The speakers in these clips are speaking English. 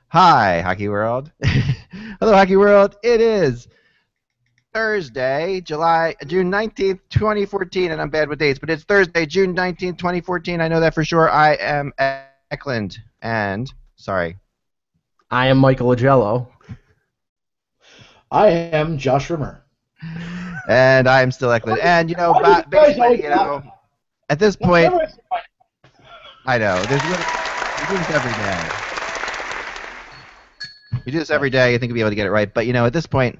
Hi, Hockey World. Hello, Hockey World. It is Thursday, June 19th, 2014, and I'm bad with dates, but it's Thursday, June 19th, 2014. I know that for sure. I am Eklund, and sorry. I am Michael Agello. I am Josh Rimmer. And I am still Eklund. And, Why do you guys basically, always laugh? at this No, point, never- I know, we do this every day. You do this every day, you think you'll be able to get it right. But, at this point,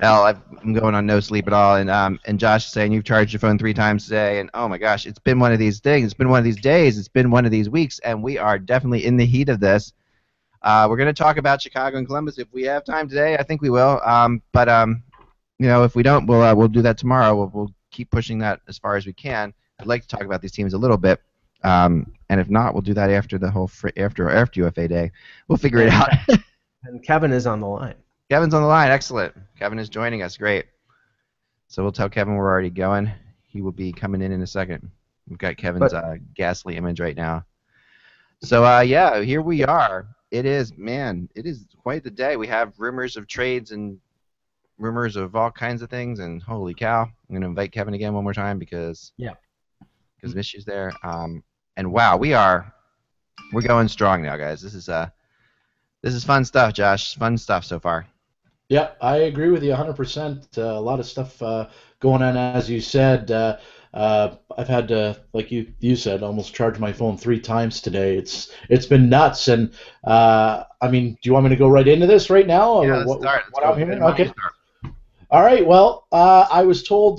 I'm going on no sleep at all, and Josh is saying you've charged your phone 3 times today, and oh my gosh, it's been one of these things, it's been one of these days, it's been one of these weeks, and we are definitely in the heat of this. We're going to talk about Chicago and Columbus if we have time today. I think we will, but if we don't, we'll do that tomorrow. We'll keep pushing that as far as we can. I'd like to talk about these teams a little bit, and if not, we'll do that after the whole after UFA day. We'll figure it out. And Kevin is on the line. Kevin's on the line. Excellent. Kevin is joining us. Great. So we'll tell Kevin we're already going. He will be coming in a second. We've got Kevin's ghastly image right now. So, here we are. It is quite the day. We have rumors of trades and rumors of all kinds of things, and holy cow. I'm going to invite Kevin again one more time because of issues there. And wow, we're going strong now, guys. This is fun stuff, Josh. Fun stuff so far. Yeah, I agree with you 100%. A lot of stuff going on, as you said. I've had to, like you said, almost charge my phone 3 times today. It's been nuts. And do you want me to go right into this right now? Yeah, let's start. What I'm hearing? Okay. All right. Well, I was told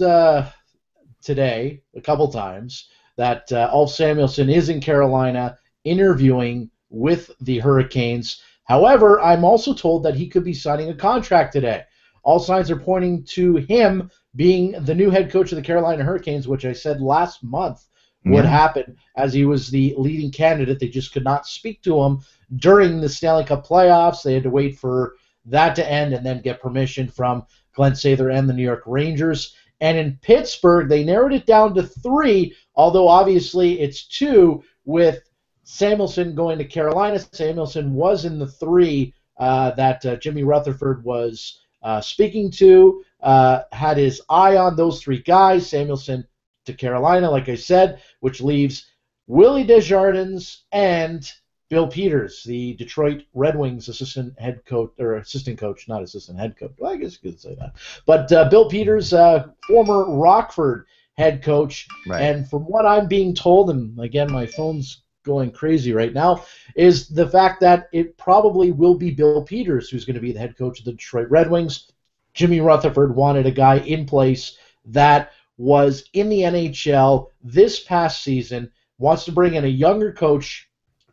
today a couple times that Ulf Samuelsson is in Carolina interviewing with the Hurricanes. However, I'm also told that he could be signing a contract today. All signs are pointing to him being the new head coach of the Carolina Hurricanes, which I said last month would happen as he was the leading candidate. They just could not speak to him during the Stanley Cup playoffs. They had to wait for that to end and then get permission from Glenn Sather and the New York Rangers. And in Pittsburgh, they narrowed it down to 3, although obviously it's 2 with Samuelsson going to Carolina. Samuelsson was in the 3 that Jimmy Rutherford was speaking to, had his eye on those 3 guys. Samuelsson to Carolina, like I said, which leaves Willie Desjardins and Bill Peters, the Detroit Red Wings assistant coach, not assistant head coach. Well, I guess you could say that. But Bill Peters, former Rockford head coach, right. And from what I'm being told, and again, my phone's going crazy right now, is the fact that it probably will be Bill Peters who's going to be the head coach of the Detroit Red Wings. Jimmy Rutherford wanted a guy in place that was in the NHL this past season, wants to bring in a younger coach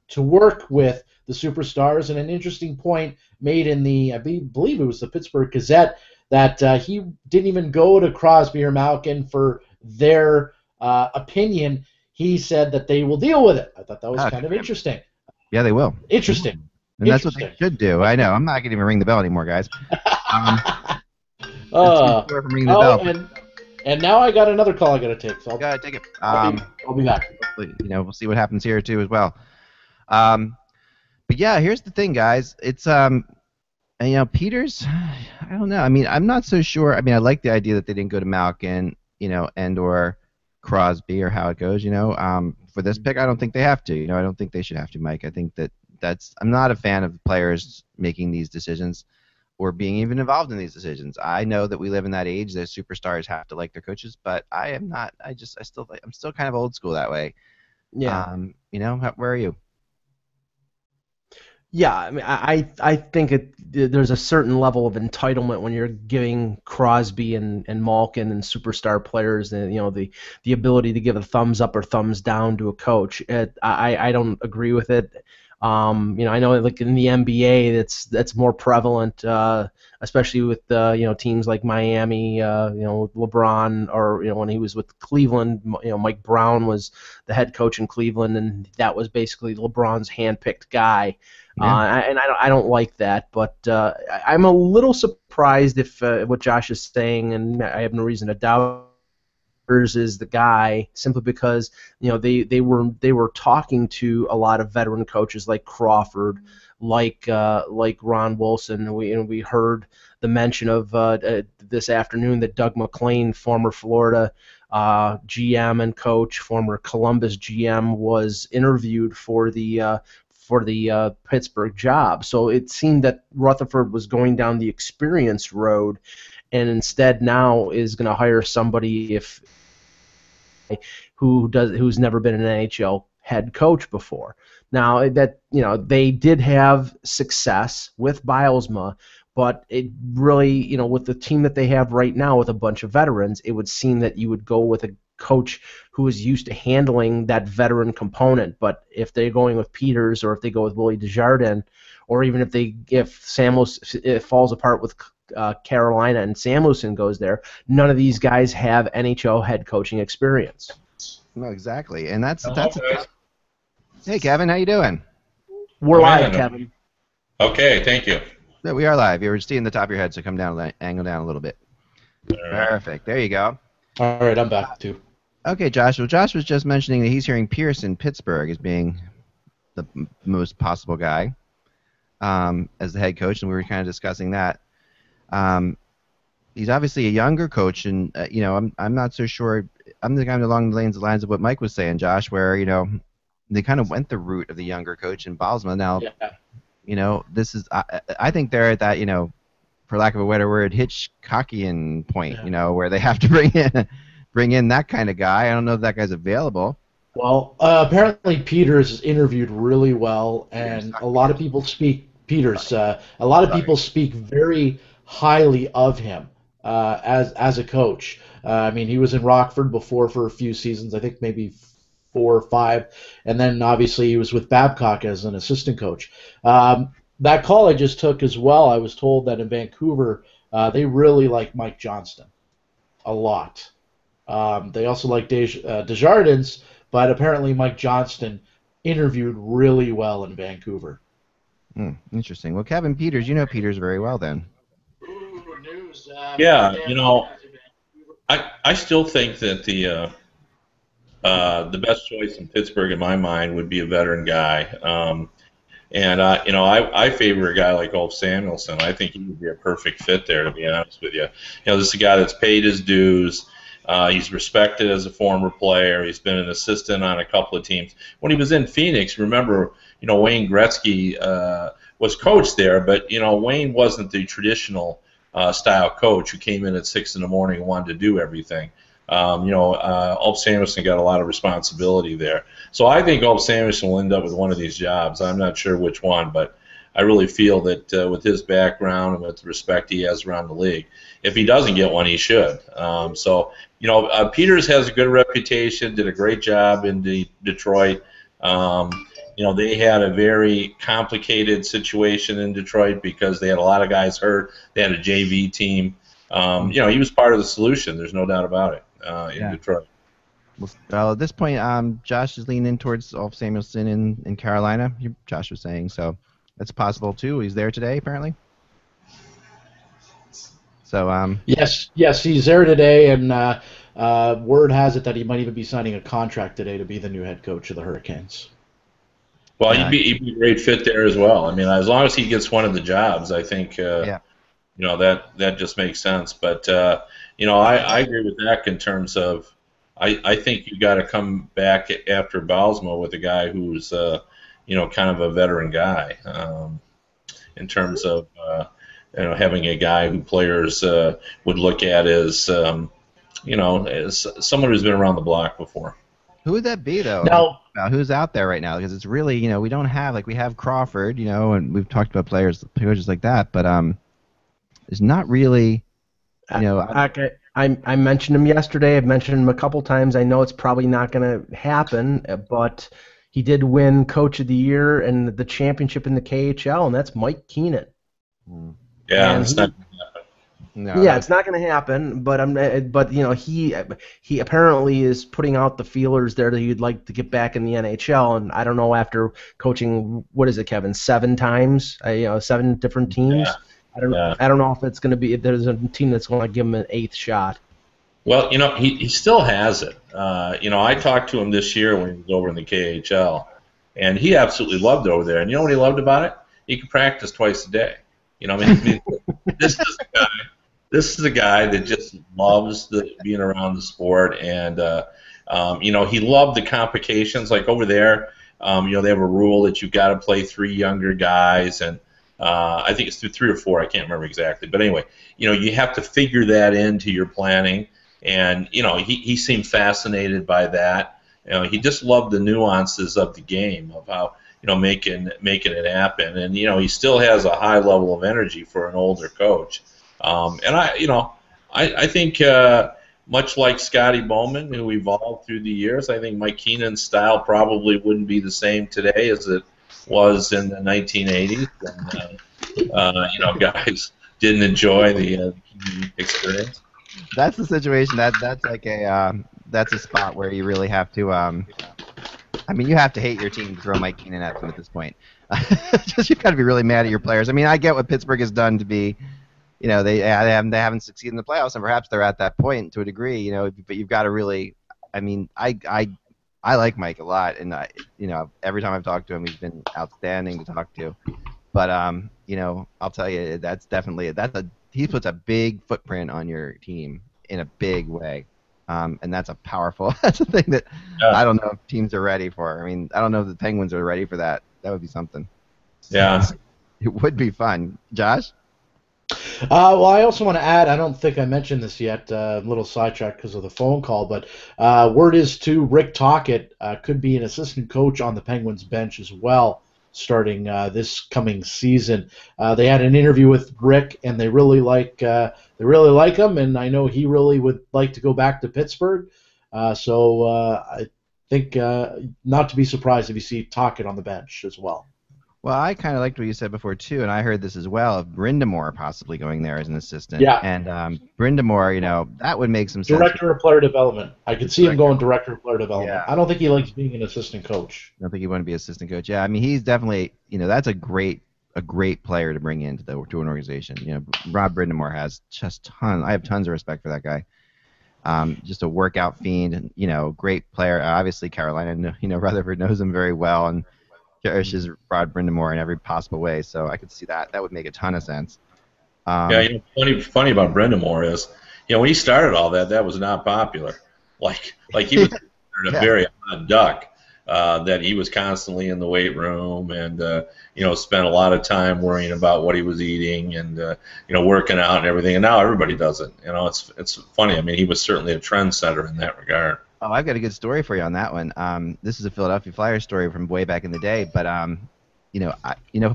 to work with the superstars. And an interesting point made in I believe it was the Pittsburgh Gazette, that he didn't even go to Crosby or Malkin for their opinion. He said that they will deal with it. I thought that was kind of interesting. Yeah, they will. Interesting. And that's what they should do. I know. I'm not going to even ring the bell anymore, guys. Ringing the bell. And now I got another call I got to take. So I'll take it. I'll be back. We'll see what happens here too as well. But yeah, here's the thing, guys. It's Peters. I don't know. I mean, I'm not so sure. I mean, I like the idea that they didn't go to Malkin, and or Crosby or how it goes. For this pick, I don't think they have to. I don't think they should have to, Mike. I think I'm not a fan of players making these decisions or being even involved in these decisions. I know that we live in that age that superstars have to like their coaches, but I am not. I'm still kind of old school that way. Yeah. Where are you? Yeah, I mean, I think there's a certain level of entitlement when you're giving Crosby and Malkin and superstar players the ability to give a thumbs up or thumbs down to a coach. I don't agree with it. I know like in the NBA that's more prevalent, especially with teams like Miami, with LeBron, or when he was with Cleveland, Mike Brown was the head coach in Cleveland, and that was basically LeBron's handpicked guy. Yeah. And I don't like that, but I'm a little surprised if what Josh is saying, and I have no reason to doubt Peters is the guy simply because they were talking to a lot of veteran coaches like Crawford, like Ron Wilson. We heard the mention of this afternoon that Doug McClain, former Florida GM and coach, former Columbus GM, was interviewed for the Pittsburgh job. So it seemed that Rutherford was going down the experience road, and instead now is going to hire somebody who's never been an NHL head coach before. Now that they did have success with Bylsma, but it really, with the team that they have right now with a bunch of veterans, it would seem that you would go with a coach who is used to handling that veteran component. But if they're going with Peters, or if they go with Willie Desjardins, or even if it falls apart with Carolina and Samuelsson goes there, none of these guys have NHL head coaching experience. No, exactly, and that's. Hey, Kevin, how you doing? We're live, Kevin. Okay, thank you. Yeah, we are live. You're seeing the top of your head, so come down, angle down a little bit. Right. Perfect. There you go. All right, I'm back too. Okay, Josh. Well, Josh was just mentioning that he's hearing Pierce in Pittsburgh as being the most possible guy as the head coach, and we were kind of discussing that. He's obviously a younger coach, and I'm not so sure. I'm the guy along the lines of what Mike was saying, Josh, where they kind of went the route of the younger coach in Bylsma. Now, this is I think they're at that for lack of a better word, Hitchcockian point, where they have to bring in that kind of guy. I don't know if that guy's available. Well, apparently Peters interviewed really well, and a lot of people speak very highly of him as a coach. I mean, he was in Rockford before for a few seasons, I think maybe 4 or 5, and then obviously he was with Babcock as an assistant coach. That call I just took as well, I was told that in Vancouver they really like Mike Johnston a lot. They also like Desjardins, but apparently Mike Johnston interviewed really well in Vancouver. Interesting. Well, Kevin Peters, you know Peters very well then. Ooh, news. Yeah, I still think that the best choice in Pittsburgh, in my mind, would be a veteran guy. And I favor a guy like Ulf Samuelsson. I think he would be a perfect fit there, to be honest with you. This is a guy that's paid his dues. He's respected as a former player. He's been an assistant on a couple of teams. When he was in Phoenix, remember, Wayne Gretzky was coach there, but Wayne wasn't the traditional style coach who came in at 6 in the morning and wanted to do everything. Ulf Samuelsson got a lot of responsibility there. So I think Ulf Samuelsson will end up with one of these jobs. I'm not sure which one, but I really feel that with his background and with the respect he has around the league, if he doesn't get one, he should. Peters has a good reputation, did a great job in Detroit. They had a very complicated situation in Detroit because they had a lot of guys hurt. They had a JV team. He was part of the solution. There's no doubt about it in Detroit. Well, at this point, Josh is leaning towards Ulf Samuelsson in Carolina. Josh was saying, so that's possible too. He's there today, apparently. So yes, he's there today, and word has it that he might even be signing a contract today to be the new head coach of the Hurricanes. Well, he'd be a great fit there as well. I mean, as long as he gets one of the jobs, I think that just makes sense. But I agree with that in terms of I think you got to come back after Bylsma with a guy who's kind of a veteran guy in terms of having a guy who players would look at as as someone who's been around the block before. Who would that be, though? No. Who's out there right now? Because it's really, we don't have, we have Crawford, and we've talked about coaches like that, but it's not really, I mentioned him yesterday. I've mentioned him a couple times. I know it's probably not going to happen, but he did win Coach of the Year and the championship in the KHL, and that's Mike Keenan. Yeah, it's not. It's not going to happen. But he apparently is putting out the feelers there that he'd like to get back in the NHL. And I don't know, after coaching, what is it, Kevin, 7 times? 7 different teams. Yeah. I don't know if it's going to be. If there's a team that's going to give him an 8th shot. Well, he still has it. I talked to him this year when he was over in the KHL, and he absolutely loved it over there. And you know what he loved about it? He could practice twice a day. I mean, this is a guy that just loves being around the sport, and he loved the complications. Like over there, they have a rule that you've got to play 3 younger guys, and I think it's through 3 or 4. I can't remember exactly, but anyway, you have to figure that into your planning. And he seemed fascinated by that. He just loved the nuances of the game, of how making it happen. And he still has a high level of energy for an older coach. And I think much like Scotty Bowman, who evolved through the years, I think Mike Keenan's style probably wouldn't be the same today as it was in the 1980s. And guys didn't enjoy the experience. That's the situation. That's like that's a spot where you really have to. You have to hate your team to throw Mike Keenan at them at this point. Just you've got to be really mad at your players. I mean, I get what Pittsburgh has done to be. They haven't succeeded in the playoffs, and perhaps they're at that point to a degree. But you've got to really. I like Mike a lot, and every time I've talked to him, he's been outstanding to talk to. But I'll tell you, he puts a big footprint on your team in a big way, and that's a thing that I don't know if teams are ready for. I don't know if the Penguins are ready for that. That would be something. Yeah, it would be fun. Josh? Well, I also want to add, I don't think I mentioned this yet, a little sidetrack because of the phone call, but word is too, Rick Tocchet could be an assistant coach on the Penguins bench as well, starting this coming season. They had an interview with Rick, and they really like him, and I know he really would like to go back to Pittsburgh. So I think not to be surprised if you see Tocchet on the bench as well. Well, I kind of liked what you said before too, and I heard this as well of Brindamore possibly going there as an assistant. Yeah. And Brindamore, that would make some sense. Director of player development. I could see him going director of player development. Yeah. I don't think he likes being an assistant coach. I don't think he want to be assistant coach. Yeah, he's definitely, that's a great player to bring into to an organization. Rob Brindamore has just tons. I have tons of respect for that guy. Just a workout fiend, and great player. Obviously, Carolina, Rutherford knows him very well, and cherishes Rod Brindamore in every possible way. So I could see that. That would make a ton of sense. Funny about Brindamore is, when he started all that was not popular. Like he was considered a very odd duck. That he was constantly in the weight room and spent a lot of time worrying about what he was eating and working out and everything. And now everybody does it. It's funny. He was certainly a trendsetter in that regard. Oh, I've got a good story for you on that one. This is a Philadelphia Flyers story from way back in the day, but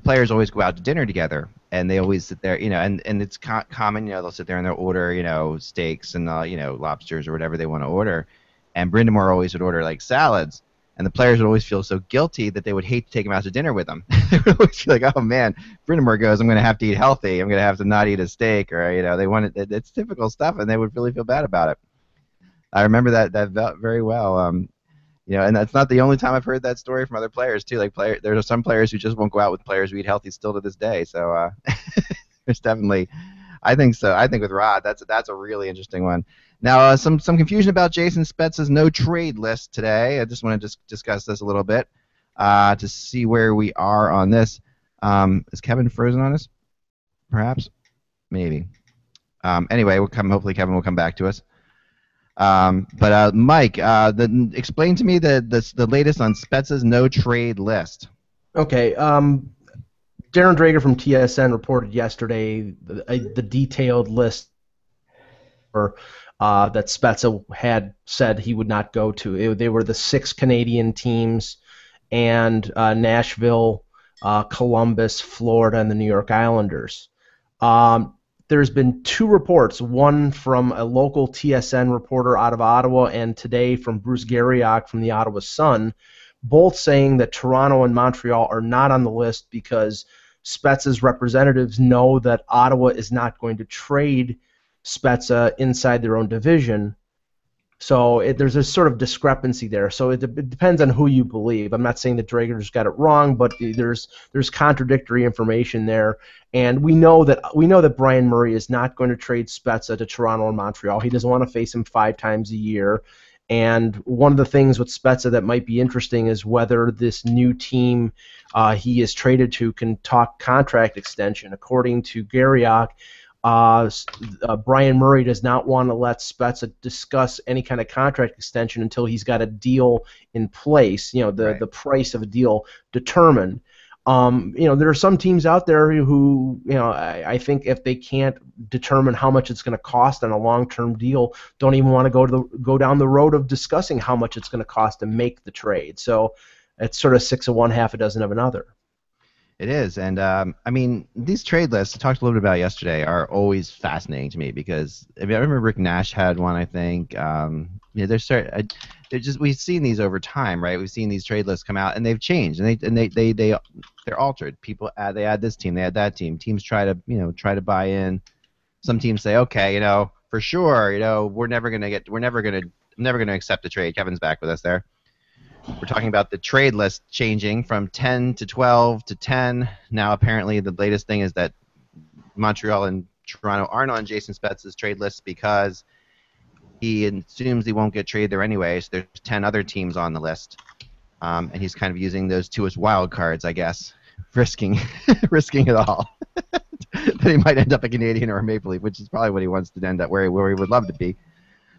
players always go out to dinner together, and they always sit there, and it's common, they'll sit there and they'll order, steaks and lobsters or whatever they want to order, and Brindamore always would order like salads, and the players would always feel so guilty that they would hate to take him out to dinner with them. They would always feel like, oh man, Brindamore goes, I'm going to have to eat healthy, I'm going to have to not eat a steak, or they want it. It's typical stuff, and they would really feel bad about it. I remember that very well. And that's not the only time I've heard that story from other players too. Like there are some players who just won't go out with players who eat healthy still to this day. So there's definitely, I think so. I think with Rod, that's a really interesting one. Now some confusion about Jason Spezza's no trade list today. I just want to discuss this a little bit to see where we are on this. Is Kevin frozen on us? Perhaps, maybe. Anyway, hopefully Kevin will come back to us. But Mike, explain to me the latest on Spezza's no trade list. Okay. Darren Drager from TSN reported yesterday the detailed list that Spezza had said he would not go to. They were the 6 Canadian teams and Nashville, Columbus, Florida, and the New York Islanders. There's been 2 reports, one from a local TSN reporter out of Ottawa and today from Bruce Garriock from the Ottawa Sun, both saying that Toronto and Montreal are not on the list because Spezza's representatives know that Ottawa is not going to trade Spezza inside their own division. So there's a sort of discrepancy there. So it depends on who you believe. I'm not saying that Drager's got it wrong, but there's contradictory information there. And we know that Brian Murray is not going to trade Spezza to Toronto or Montreal. He doesn't want to face him 5 times a year. And one of the things with Spezza that might be interesting is whether this new team he is traded to can talk contract extension. According to Garriock, Brian Murray does not want to let Spezza discuss any kind of contract extension until he's got a deal in place, the price of a deal determined. There are some teams out there who, I think if they can't determine how much it's going to cost on a long-term deal, don't even want to go down the road of discussing how much it's going to cost to make the trade. So it's sort of 6 of one, half a dozen of another. It is, and these trade lists I talked a little bit about yesterday are always fascinating to me because I remember Rick Nash had one. I think we've seen these over time, right? We've seen these trade lists come out and they've changed and they're altered. People they add this team, they add that team. Teams try to buy in. Some teams say, okay, for sure, I'm never gonna accept the trade. Kevin's back with us there. We're talking about the trade list changing from 10 to 12 to 10. Now, apparently, the latest thing is that Montreal and Toronto aren't on Jason Spezza's trade list because he assumes he won't get traded there anyway. So there's 10 other teams on the list, and he's kind of using those 2 as wild cards, I guess, risking it all. That he might end up a Canadian or a Maple Leaf, which is probably what he wants to end up where he would love to be.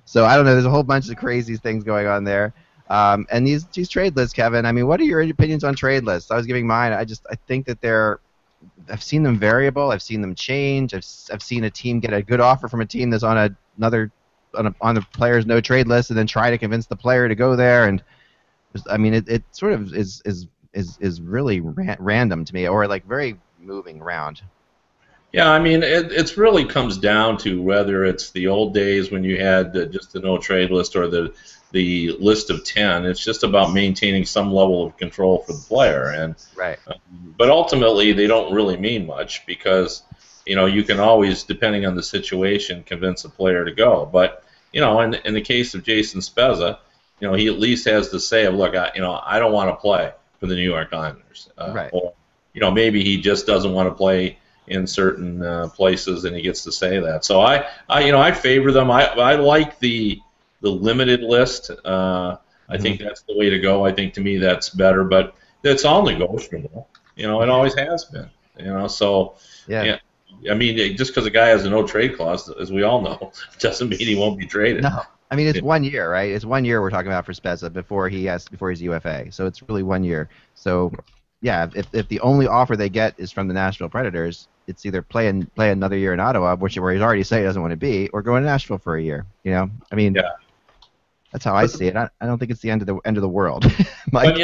So I don't know. There's a whole bunch of crazy things going on there. And these trade lists, Kevin, what are your opinions on trade lists? I was giving mine. I think that I've seen them variable. I've seen them change. I've seen a team get a good offer from a team that's on the player's no trade list and then try to convince the player to go there. And it sort of is really random to me, or like very moving around. Yeah, it really comes down to whether it's the old days when you had just the no trade list or the list of 10. It's just about maintaining some level of control for the player, and right. But ultimately, they don't really mean much because you can always, depending on the situation, convince a player to go. But in the case of Jason Spezza, he at least has to say, look, I don't want to play for the New York Islanders, right. Or maybe he just doesn't want to play in certain places, and he gets to say that. So I favor them. I like the limited list. I think that's the way to go. I think to me that's better, but it's all negotiable. It always has been. So yeah. Just because a guy has a no trade clause, as we all know, doesn't mean he won't be traded. No. It's 1 year, right? It's 1 year we're talking about for Spezza before he's UFA. So it's really 1 year. So yeah, if the only offer they get is from the Nashville Predators, it's either play another year in Ottawa, where he's already said he doesn't want to be, or go to Nashville for a year. Yeah. That's how I see it. I don't think it's the end of the world. But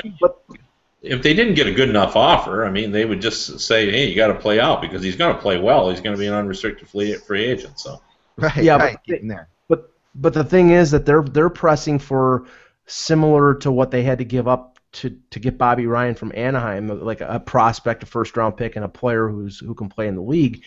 if they didn't get a good enough offer, they would just say, hey, you got to play out because he's going to play well. He's going to be an unrestricted free agent. So right, yeah, right, keep him there. But the thing is that they're pressing for similar to what they had to give up to get Bobby Ryan from Anaheim, like a prospect, a first-round pick, and a player who can play in the league.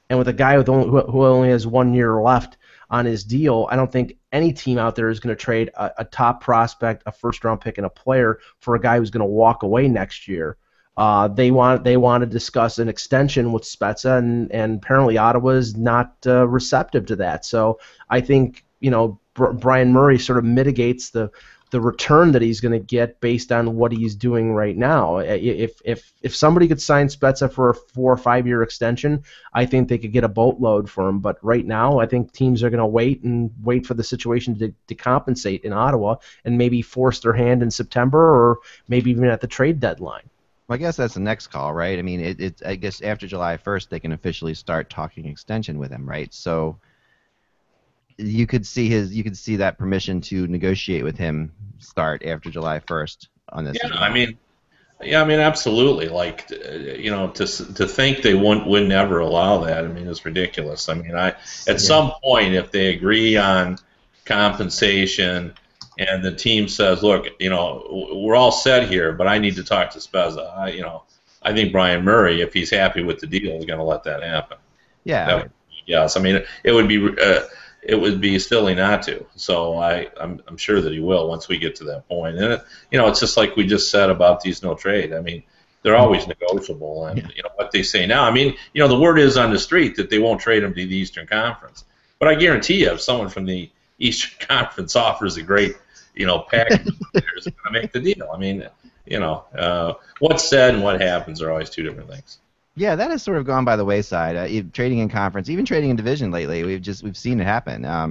And with a guy who only has 1 year left on his deal, I don't think any team out there is going to trade a top prospect, a first-round pick, and a player for a guy who's going to walk away next year. They want to discuss an extension with Spezza, and apparently Ottawa is not receptive to that. So I think Brian Murray sort of mitigates the return that he's going to get based on what he's doing right now. If somebody could sign Spezza for a 4 or 5 year extension, I think they could get a boatload for him. But right now, I think teams are going to wait for the situation to compensate in Ottawa and maybe force their hand in September or maybe even at the trade deadline. Well, I guess that's the next call, right? I guess after July 1st they can officially start talking extension with him, right? So you could see that permission to negotiate with him start after July 1st on this. Yeah, absolutely. Like, to think they would never allow that, is ridiculous. At some point, if they agree on compensation and the team says, look, we're all set here, but I need to talk to Spezza. I think Brian Murray, if he's happy with the deal, is going to let that happen. Yeah. Yes, it would be. it would be silly not to. So I'm sure that he will once we get to that point. And it's just like we just said about these no trade. I mean, they're always negotiable, and what they say now. I mean, the word is on the street that they won't trade him to the Eastern Conference. But I guarantee you, if someone from the Eastern Conference offers a great, package, they're going to make the deal. I mean, what's said and what happens are always two different things. Yeah, that has sort of gone by the wayside. Trading in conference, even trading in division lately, we've seen it happen. I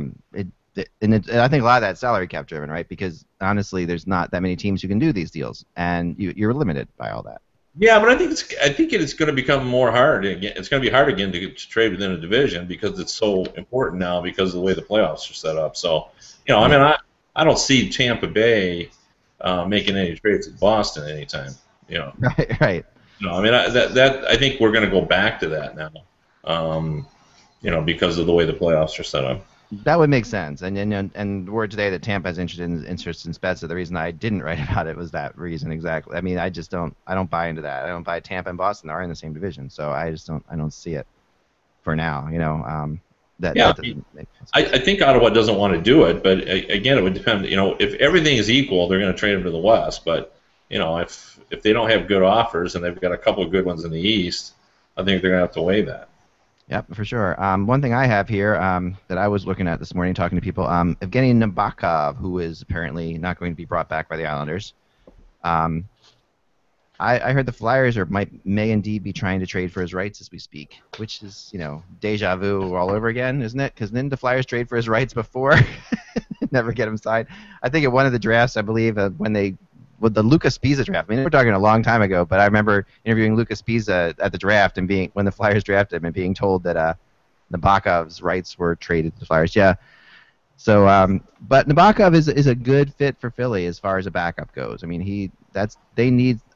think a lot of that's salary cap driven, right? Because honestly, there's not that many teams who can do these deals, and you're limited by all that. Yeah, but I think it's going to become more hard again. It's going to be hard again to trade within a division because it's so important now because of the way the playoffs are set up. So, I mean, I don't see Tampa Bay making any trades at Boston anytime. Right. I mean, I think we're going to go back to that now. Because of the way the playoffs are set up. That would make sense. And the word today that Tampa has interest in Spezza, the reason I didn't write about it was that reason exactly. I mean, I don't buy into that. I don't buy Tampa and Boston are in the same division, so I don't see it for now. That doesn't make sense. I think Ottawa doesn't want to do it, but again, it would depend. If everything is equal, they're going to trade him to the West. But if they don't have good offers and they've got a couple of good ones in the East, I think they're going to have to weigh that. Yep, for sure. One thing I have here that I was looking at this morning talking to people, Evgeny Nabokov, who is apparently not going to be brought back by the Islanders. I heard the Flyers may indeed be trying to trade for his rights as we speak, which is, deja vu all over again, isn't it? Because then the Flyers trade for his rights before, never get him signed. I think at one of the drafts, I believe, with the Lucas Pisa draft. I mean, we're talking a long time ago, but I remember interviewing Lucas Pisa at the draft and when the Flyers drafted him and being told that Nabokov's rights were traded to the Flyers. Yeah. So, but Nabokov is a good fit for Philly as far as a backup goes. I mean, I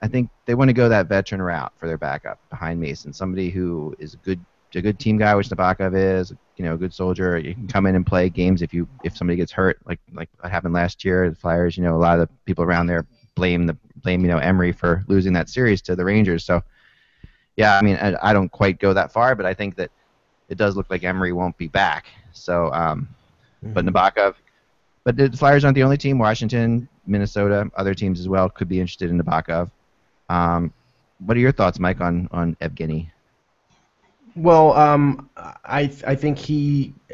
think they want to go that veteran route for their backup behind Mason, somebody who is a good team guy, which Nabokov is. A good soldier. You can come in and play games if somebody gets hurt, like what happened last year. The Flyers, a lot of the people around there blame Emery for losing that series to the Rangers. So, yeah, I mean, I don't quite go that far, but I think that it does look like Emery won't be back. So, but Nabokov, but the Flyers aren't the only team. Washington, Minnesota, other teams as well could be interested in Nabokov. What are your thoughts, Mike, on Evgeny? Well, I think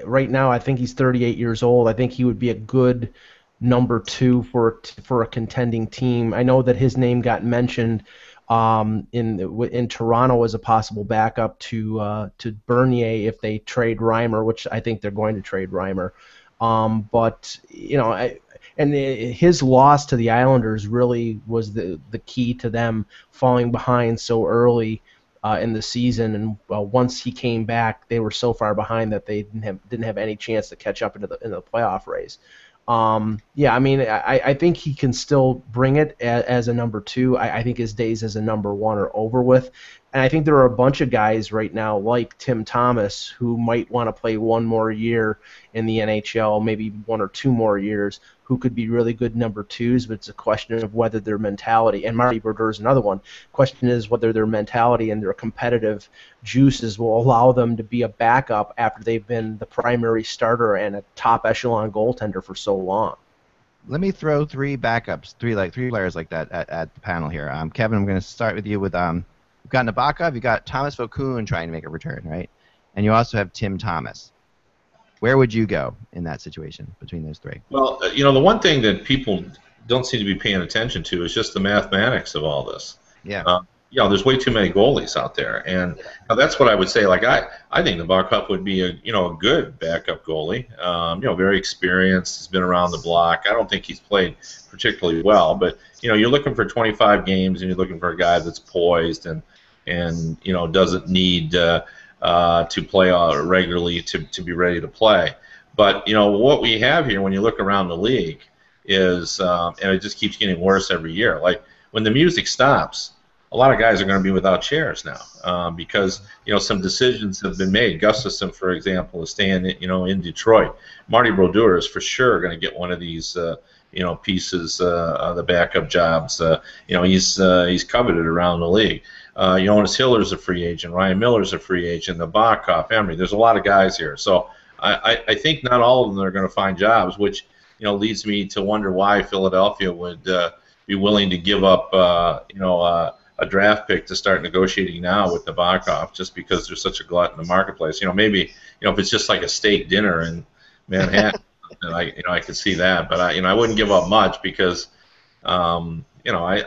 right now I think he's 38 years old. I think he would be a good number 2 for a contending team. I know that his name got mentioned in Toronto as a possible backup to Bernier if they trade Reimer, which I think they're going to trade Reimer. But his loss to the Islanders really was the key to them falling behind so early in the season, and once he came back, they were so far behind that they didn't have any chance to catch up into the playoff race. Yeah, I mean, I think he can still bring it as a number 2. I think his days as a number 1 are over with. And I think there are a bunch of guys right now like Tim Thomas who might want to play one more year in the NHL, maybe 1 or 2 more years, who could be really good number 2s, but it's a question of whether their mentality, and Marty Brodeur is another one, question is whether their mentality and their competitive juices will allow them to be a backup after they've been the primary starter and a top echelon goaltender for so long. Let me throw 3 backups, three players like that at the panel here. Kevin, I'm going to start with you with you've got Nabokov, you've got Thomas Vokoun trying to make a return, right? And you also have Tim Thomas. Where would you go in that situation between those 3? Well, the one thing that people don't seem to be paying attention to is just the mathematics of all this. Yeah. There's way too many goalies out there, and that's what I would say. Like I think Nabokov would be a good backup goalie. Very experienced, has been around the block. I don't think he's played particularly well, but you're looking for 25 games, and you're looking for a guy that's poised and doesn't need to play regularly to be ready to play. But what we have here, when you look around the league, is and it just keeps getting worse every year. Like when the music stops, a lot of guys are going to be without chairs now because some decisions have been made. Gustafsson, for example, is staying in Detroit. Marty Brodeur is for sure going to get one of these pieces, the backup jobs. He's coveted around the league. Jonas Hiller's a free agent. Ryan Miller's a free agent. Nabokov, Emery. There's a lot of guys here. So I think not all of them are going to find jobs, which leads me to wonder why Philadelphia would be willing to give up a draft pick to start negotiating now with Nabokov just because there's such a glut in the marketplace. Maybe if it's just like a steak dinner in Manhattan, then I could see that, but I wouldn't give up much because I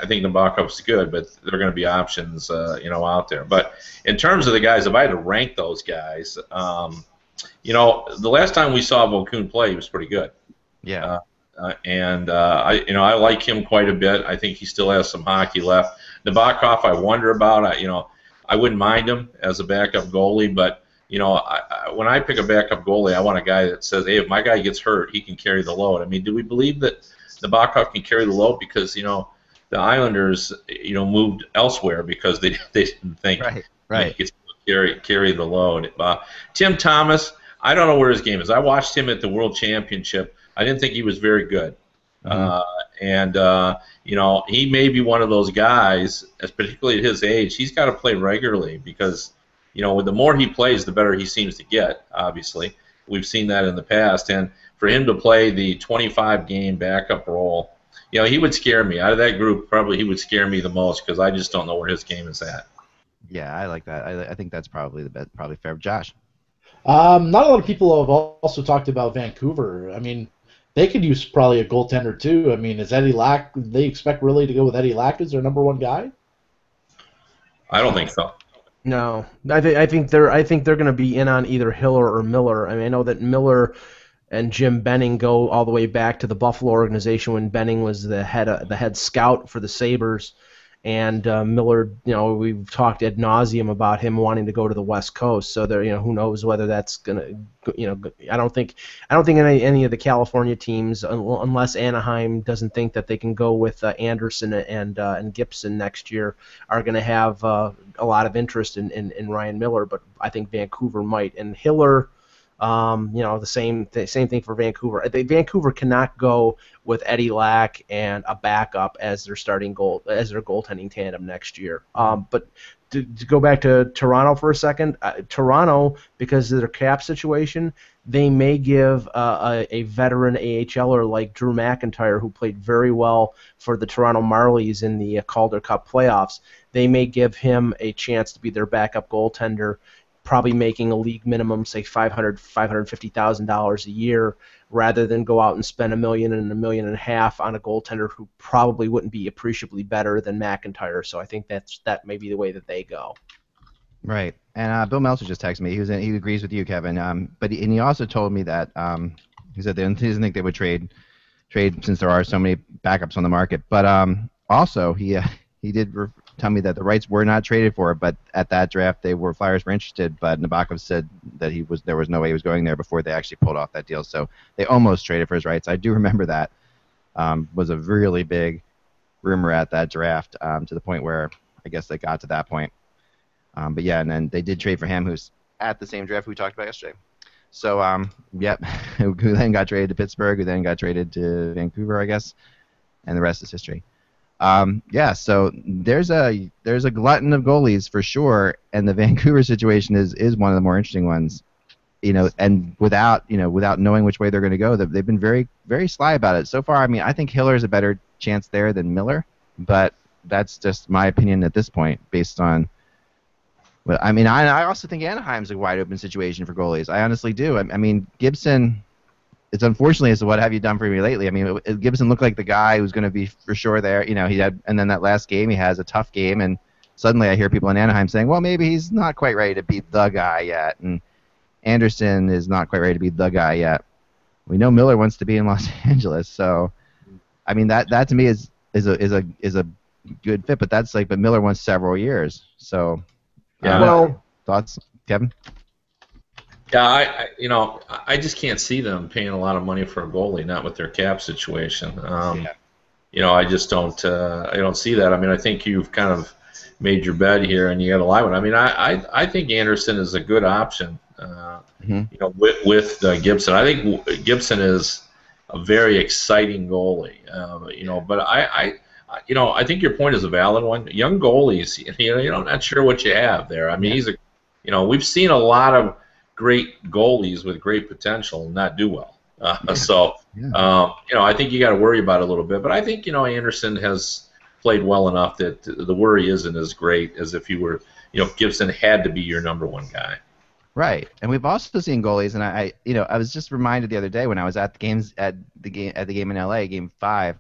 think Nabokov's good, but there are going to be options out there. But in terms of the guys, if I had to rank those guys, the last time we saw Vokoun play, he was pretty good. Yeah. I like him quite a bit. I think he still has some hockey left. Nabokov, I wonder about. I wouldn't mind him as a backup goalie, but when I pick a backup goalie, I want a guy that says, hey, if my guy gets hurt, he can carry the load. I mean, do we believe that Nabokov can carry the load because the Islanders moved elsewhere because they didn't think right. he could carry the load. Tim Thomas, I don't know where his game is. I watched him at the World Championship. I didn't think he was very good. He may be one of those guys, particularly at his age, he's got to play regularly because, the more he plays, the better he seems to get, obviously. We've seen that in the past. And for him to play the 25-game backup role, he would scare me. Out of that group, probably he would scare me the most because I just don't know where his game is at. Yeah, I like that. I think that's probably the best, probably fair. Josh? Not a lot of people have also talked about Vancouver. I mean, they could use probably a goaltender too. I mean, is Eddie Lack? They expect really to go with Eddie Lack as their number one guy? I don't think so. No, I think they're going to be in on either Hiller or Miller. I mean, I know that Miller and Jim Benning go all the way back to the Buffalo organization when Benning was the head scout for the Sabres. And Miller, we've talked ad nauseum about him wanting to go to the West Coast. So there, who knows whether that's gonna, I don't think any of the California teams, unless Anaheim doesn't think that they can go with Anderson and Gibson next year, are going to have a lot of interest in Ryan Miller. But I think Vancouver might. And Hiller, the same thing for Vancouver. I think Vancouver cannot go with Eddie Lack and a backup as their goaltending tandem next year. But to go back to Toronto for a second, Toronto, because of their cap situation, they may give a veteran AHLer like Drew McIntyre, who played very well for the Toronto Marlies in the Calder Cup playoffs. They may give him a chance to be their backup goaltender, probably making a league minimum, say $550,000 a year, rather than go out and spend $1 million and $1.5 million on a goaltender who probably wouldn't be appreciably better than McIntyre. So I think that may be the way that they go. Right. And Bill Meltzer just texted me. He agrees with you, Kevin. But he also told me that he said he doesn't think they would trade since there are so many backups on the market. But also he did tell me that the rights were not traded for it, but at that draft Flyers were interested, but Nabokov said that there was no way he was going there before they actually pulled off that deal. So they almost traded for his rights. I do remember that was a really big rumor at that draft to the point where I guess they got to that point. But yeah, and then they did trade for him, who's at the same draft we talked about yesterday. So yep, who then got traded to Pittsburgh, who then got traded to Vancouver, I guess, and the rest is history. Yeah, so there's a glutton of goalies for sure, and the Vancouver situation is one of the more interesting ones. And without knowing which way they're going to go, they've been very, very sly about it so far. I mean, I think Hiller is a better chance there than Miller, but that's just my opinion at this point, based on. Well, I mean, I also think Anaheim's a wide open situation for goalies. I honestly do. I mean, Gibson. It's unfortunately is what have you done for me lately? I mean, Gibson looked like the guy who's going to be for sure there. He had, and then that last game he has a tough game, and suddenly I hear people in Anaheim saying, well, maybe he's not quite ready to be the guy yet, and Anderson is not quite ready to be the guy yet. We know Miller wants to be in Los Angeles, so I mean that to me is a good fit, but Miller wants several years, so yeah. Well, thoughts, Kevin? Yeah, I just can't see them paying a lot of money for a goalie, not with their cap situation. I just don't. I don't see that. I mean, I think you've kind of made your bed here, and you got to lie with it. I mean, I think Anderson is a good option. With Gibson, I think Gibson is a very exciting goalie. But I think your point is a valid one. Young goalies, I'm not sure what you have there. I mean, we've seen a lot of great goalies with great potential and not do well. I think you got to worry about it a little bit. But I think Anderson has played well enough that the worry isn't as great as if you were, Gibson had to be your number one guy. Right, and we've also seen goalies, and I was just reminded the other day when I was at the game in LA, Game 5,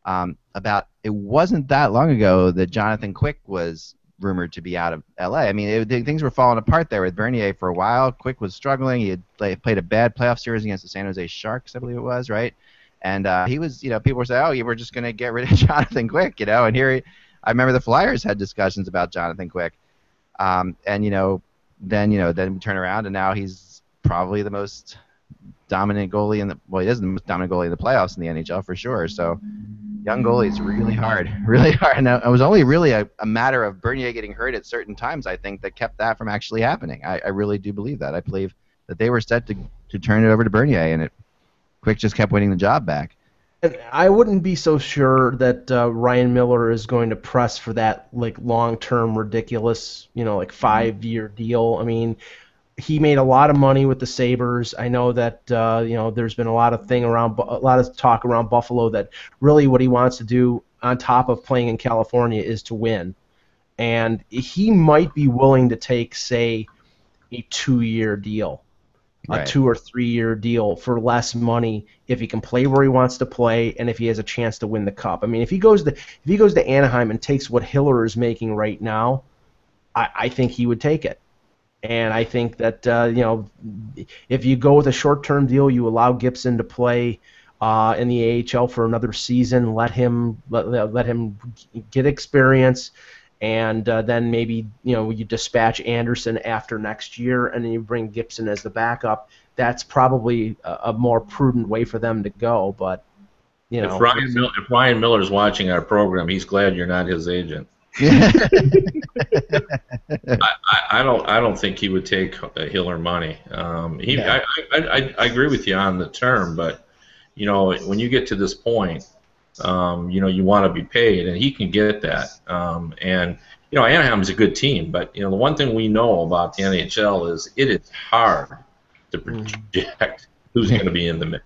about it wasn't that long ago that Jonathan Quick was rumored to be out of LA. I mean, things were falling apart there with Bernier for a while. Quick was struggling. He had played a bad playoff series against the San Jose Sharks, I believe it was, right? And he was, people were saying, we're just going to get rid of Jonathan Quick, and here I remember the Flyers had discussions about Jonathan Quick, then we turn around and now he's probably the most dominant goalie he is the most dominant goalie in the playoffs in the NHL for sure. So young goalies really hard. And it was only really a matter of Bernier getting hurt at certain times, I think, that kept that from actually happening. I really do believe that. I believe that they were set to turn it over to Bernier, and Quick just kept winning the job back. And I wouldn't be so sure that Ryan Miller is going to press for that long-term ridiculous, 5-year deal. I mean, he made a lot of money with the Sabres. I know that there's been a lot of talk around Buffalo that really what he wants to do on top of playing in California is to win, and he might be willing to take, say, a 2-year deal. Right. A 2 or 3 year deal for less money if he can play where he wants to play and if he has a chance to win the cup. I mean, if he goes to Anaheim and takes what Hiller is making right now, I think he would take it. And I think that if you go with a short-term deal, you allow Gibson to play in the AHL for another season, let him get experience. And then maybe you dispatch Anderson after next year, and then you bring Gibson as the backup. That's probably a more prudent way for them to go. But if Ryan Miller's watching our program, he's glad you're not his agent. I don't think he would take Hiller money. I agree with you on the term, but when you get to this point. You want to be paid, and he can get that. Anaheim's a good team, but the one thing we know about the NHL is it is hard to project who's going to be in the mix.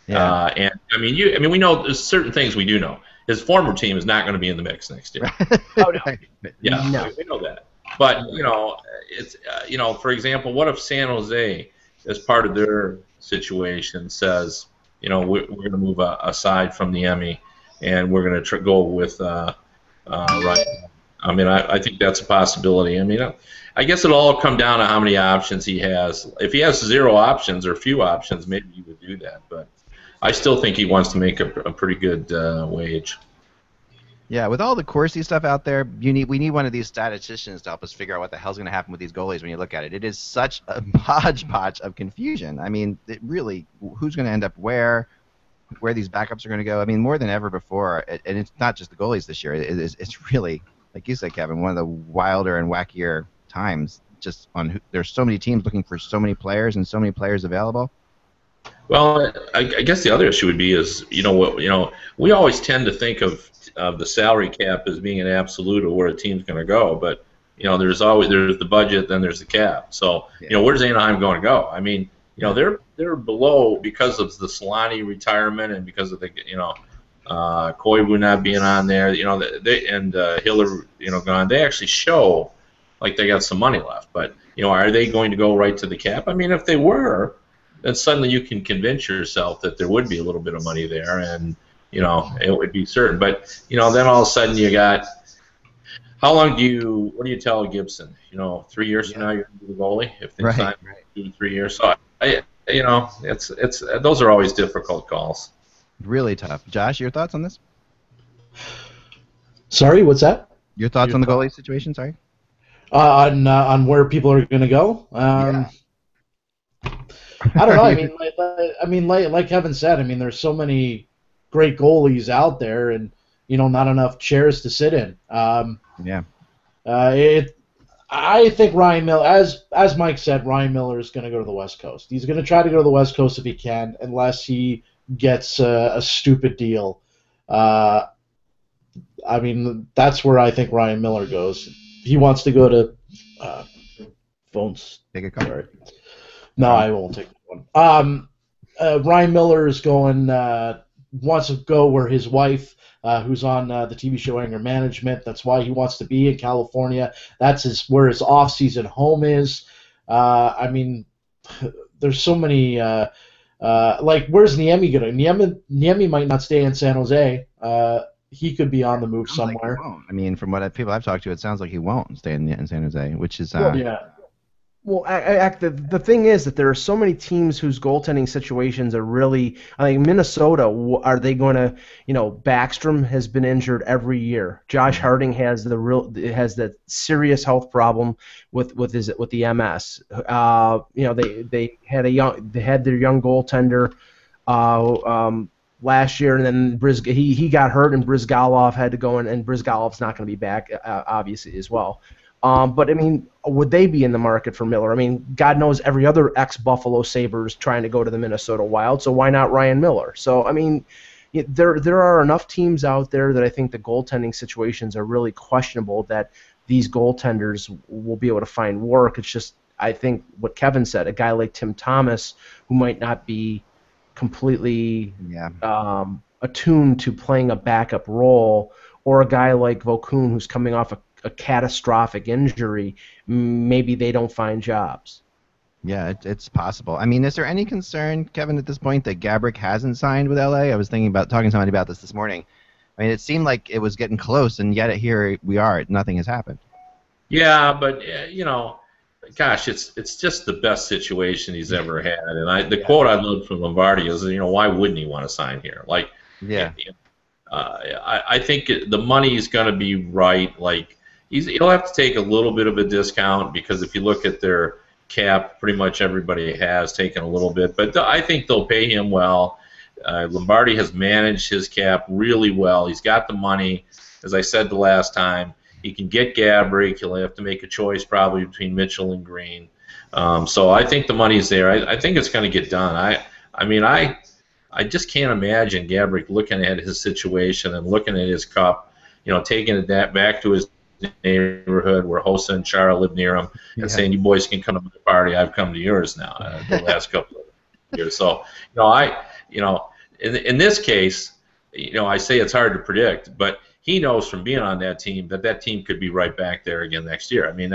Yeah. We know there's certain things we do know. His former team is not going to be in the mix next year. Oh no. Yeah, no. We know that. But it's for example, what if San Jose, as part of their situation, says, we're going to move aside from the Emmy. And we're going to go with Ryan. I think that's a possibility. I guess it'll all come down to how many options he has. If he has 0 options or few options, maybe he would do that. But I still think he wants to make a pretty good wage. Yeah, with all the Corsi stuff out there, we need one of these statisticians to help us figure out what the hell's going to happen with these goalies when you look at it. It is such a hodgepodge of confusion. Who's going to end up where these backups are going to go. More than ever before, and it's not just the goalies this year. It's really, like you said, Kevin, one of the wilder and wackier times. Just there's so many teams looking for so many players and so many players available. Well, I guess the other issue would be we always tend to think of the salary cap as being an absolute of where a team's going to go, but there's the budget, then there's the cap. So where's Anaheim going to go? They're below because of the Solani retirement and because of the Koivu not being on there. Hiller gone. They actually show like they got some money left. But are they going to go right to the cap? If they were, then suddenly you can convince yourself that there would be a little bit of money there, and it would be certain. But then all of a sudden you got. What do you tell Gibson? 3 years from now you're going to be the goalie if they sign 2 to 3 years. So it's those are always difficult calls. Really tough. Josh, your thoughts on this? Sorry, what's that? Your thoughts on the goalie situation? Sorry. On where people are going to go. I don't know. Like Kevin said, there's so many great goalies out there, and not enough chairs to sit in. I think Ryan Miller, as Mike said, Ryan Miller is going to go to the West Coast. He's going to try to go to the West Coast if he can, unless he gets a stupid deal. That's where I think Ryan Miller goes. He wants to go to phones. Take a call. Sorry. No, I won't take that one. Ryan Miller is going, wants to go where his wife, who's on the TV show Anger Management. That's why he wants to be in California. That's where his off-season home is. I mean, there's so many. Like, where's Niemi going? Niemi might not stay in San Jose. He could be on the move somewhere. Like he won't. I mean, from what people I've talked to, it sounds like he won't stay in San Jose, which is yeah. Well, the thing is that there are so many teams whose goaltending situations are really. I mean, Minnesota, are they going to? Backstrom has been injured every year. Josh Harding has that serious health problem with the MS. They had their young goaltender last year, and then he got hurt, and Brizgalov had to go in, and Brizgalov's not going to be back, obviously, as well. But, I mean, would they be in the market for Miller? I mean, God knows every other ex-Buffalo Sabre is trying to go to the Minnesota Wild, so why not Ryan Miller? So, I mean, there are enough teams out there that I think the goaltending situations are really questionable that these goaltenders will be able to find work. It's just, I think, what Kevin said, a guy like Tim Thomas, who might not be completely attuned to playing a backup role, or a guy like Vokun who's coming off a catastrophic injury, maybe they don't find jobs. Yeah, it's possible. I mean, is there any concern, Kevin, at this point that Gabrick hasn't signed with LA? I was thinking about talking to somebody about this morning. I mean, it seemed like it was getting close, and yet here we are. Nothing has happened. Yeah, but gosh, it's just the best situation he's ever had. And the quote I loved from Lombardi is, why wouldn't he want to sign here? Like, I think the money is going to be right. Like, he'll have to take a little bit of a discount because if you look at their cap, pretty much everybody has taken a little bit. But I think they'll pay him well. Lombardi has managed his cap really well. He's got the money. As I said the last time, he can get Gabrick. He'll have to make a choice probably between Mitchell and Green. So I think the money's there. I think it's going to get done. I just can't imagine Gabrick looking at his situation and looking at his cup, taking it back to his neighborhood where Hossa and Chara live near him and saying, you boys can come to my party. I've come to yours now the last couple of years. So, in this case, I say it's hard to predict, but he knows from being on that team that team could be right back there again next year. I mean,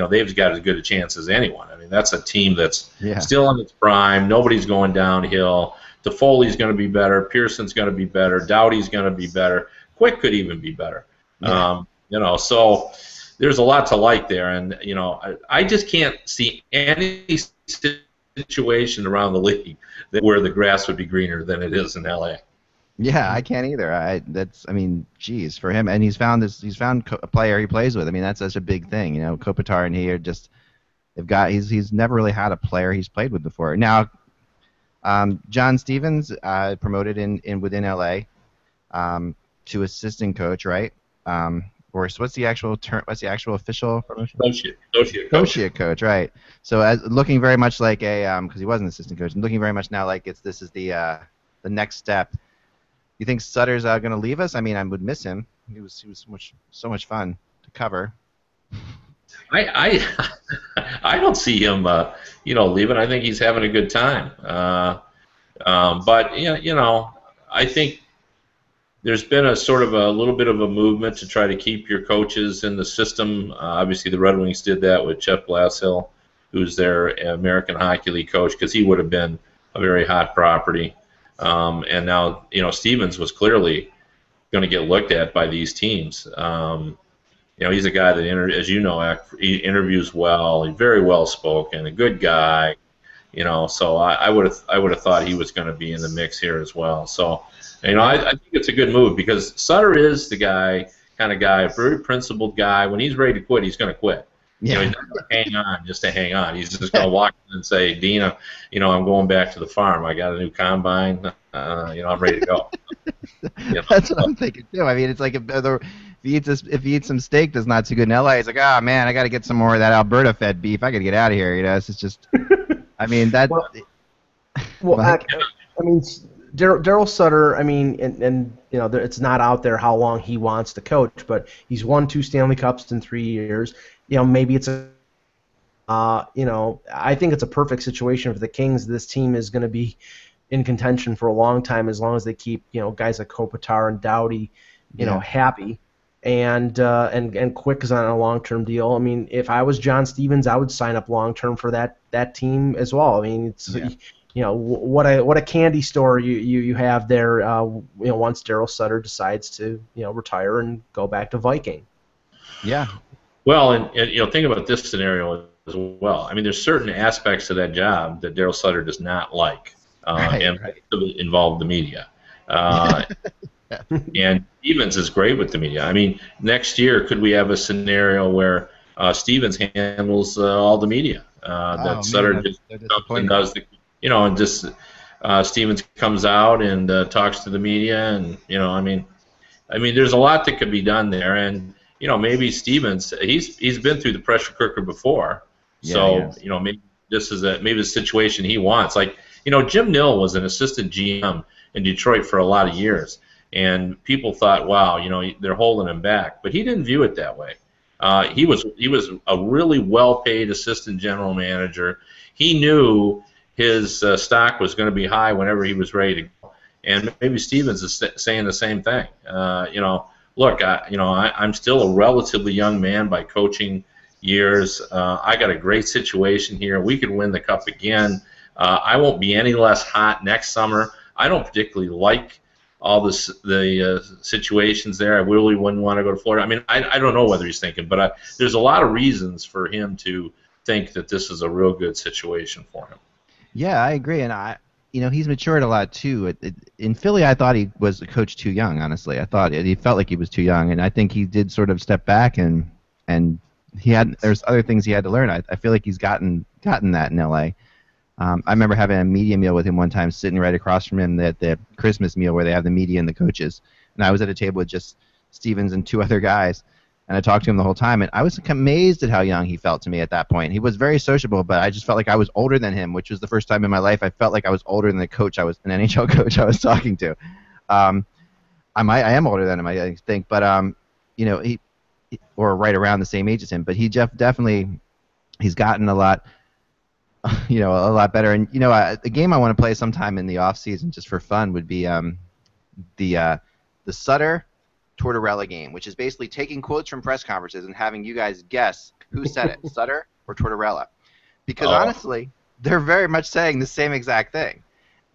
they've got as good a chance as anyone. I mean, that's a team that's still in its prime. Nobody's going downhill. Toffoli's going to be better. Pearson's going to be better. Doughty's going to be better. Quick could even be better. Yeah. So there's a lot to like there, and I just can't see any situation around the league where the grass would be greener than it is in LA. Yeah, I can't either. Geez, for him, and he's found a player he plays with. I mean, that's such a big thing. Kopitar and he are just he's never really had a player he's played with before. Now, John Stevens promoted within LA to assistant coach, right? Or what's the actual term? What's the actual official promotion? Associate coach, right? So looking very much like because he was an assistant coach, and looking very much now like this is the next step. You think Sutter's going to leave us? I mean, I would miss him. He was so much fun to cover. I don't see him leaving. I think he's having a good time. But I think there's been a sort of a little bit of a movement to try to keep your coaches in the system. Obviously, the Red Wings did that with Jeff Blashill, who's their American Hockey League coach, because he would have been a very hot property. And now, Stevens was clearly going to get looked at by these teams. He's a guy that, as you know, he interviews well. He's very well spoken, a good guy. So I would have thought he was going to be in the mix here as well. So, I think it's a good move because Sutter is the kind of guy, a very principled guy. When he's ready to quit, he's going to quit. Yeah. He's not going to hang on just to hang on. He's just going to walk in and say, Dina, I'm going back to the farm. I got a new combine. I'm ready to go. That's what I'm thinking too. I mean, it's like if he eats some steak that's not too good in LA, he's like, man, I got to get some more of that Alberta fed beef. I got to get out of here. It's just, I mean, that. Daryl Sutter, it's not out there how long he wants to coach, but he's won 2 Stanley Cups in 3 years. Maybe it's a I think it's a perfect situation for the Kings. This team is going to be in contention for a long time as long as they keep guys like Kopitar and Doughty happy. And Quick is on a long-term deal. I mean, if I was John Stevens, I would sign up long-term for that team as well. I mean, it's what a candy store you have there. Once Daryl Sutter decides to retire and go back to Viking. Yeah. Well, and think about this scenario as well. I mean, there's certain aspects of that job that Daryl Sutter does not like, and involve the media. And Stevens is great with the media. I mean, next year, could we have a scenario where Stevens handles all the media? Sutter just comes and does Stevens comes out and talks to the media, and I mean, there's a lot that could be done there, and maybe Stevens, he's been through the pressure cooker before, maybe this is maybe the situation he wants. Like Jim Nill was an assistant GM in Detroit for a lot of years. And people thought, wow, they're holding him back, but he didn't view it that way. He was a really well-paid assistant general manager. He knew his stock was going to be high whenever he was ready to go. And maybe Stevens is saying the same thing. Look, I'm still a relatively young man by coaching years. I got a great situation here. We could win the cup again. I won't be any less hot next summer. I don't particularly like all the situations there. I really wouldn't want to go to Florida. I mean, I don't know whether he's thinking, but there's a lot of reasons for him to think that this is a real good situation for him. Yeah, I agree, and he's matured a lot too. In Philly, I thought he was a coach too young. Honestly, I thought he felt like he was too young, and I think he did sort of step back and there's other things he had to learn. I feel like he's gotten that in LA. I remember having a media meal with him one time, sitting right across from him at the Christmas meal where they have the media and the coaches. And I was at a table with just Stevens and two other guys, and I talked to him the whole time. And I was amazed at how young he felt to me at that point. He was very sociable, but I just felt like I was older than him, which was the first time in my life I felt like I was older than an NHL coach I was talking to. I am older than him, I think, but he or right around the same age as him. But he's gotten a lot. A lot better. And the game I want to play sometime in the off season, just for fun, would be the Sutter Tortorella game, which is basically taking quotes from press conferences and having you guys guess who said it, Sutter or Tortorella, because honestly, they're very much saying the same exact thing,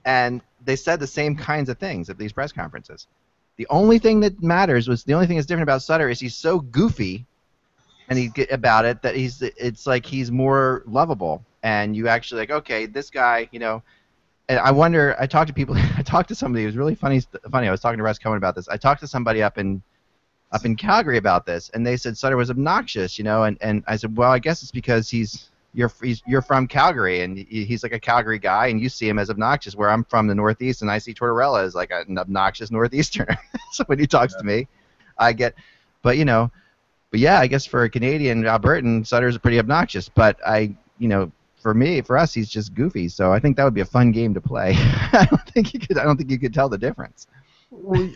and they said the same kinds of things at these press conferences. The only thing that's different about Sutter is he's so goofy, and about it that it's like he's more lovable. And you actually like, okay, this guy, and I wonder, I talked to somebody, it was really funny, I was talking to Russ Cohen about this. I talked to somebody up in Calgary about this, and they said Sutter was obnoxious, and I said, well, I guess it's because you're from Calgary, and he's like a Calgary guy, and you see him as obnoxious, where I'm from the Northeast, and I see Tortorella as like an obnoxious Northeasterner. So when he talks to me, I get, but yeah, I guess for a Canadian Albertan, Sutter's pretty obnoxious, but for us, he's just goofy. So I think that would be a fun game to play. I don't think you could tell the difference. Well,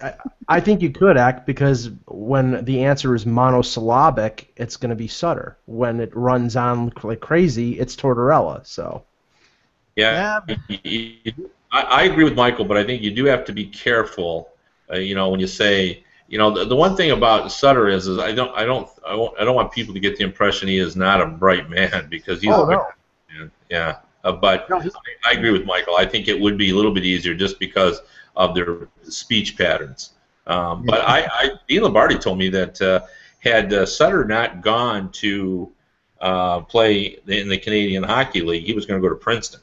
I think you could, because when the answer is monosyllabic, it's going to be Sutter. When it runs on like crazy, it's Tortorella. So. Yeah. I agree with Michael, but I think you do have to be careful. When you say, the one thing about Sutter is I don't want people to get the impression he is not a bright man, because he's yeah. But I agree with Michael. I think it would be a little bit easier just because of their speech patterns. But Dean Lombardi told me that had Sutter not gone to play in the Canadian Hockey League, he was going to go to Princeton.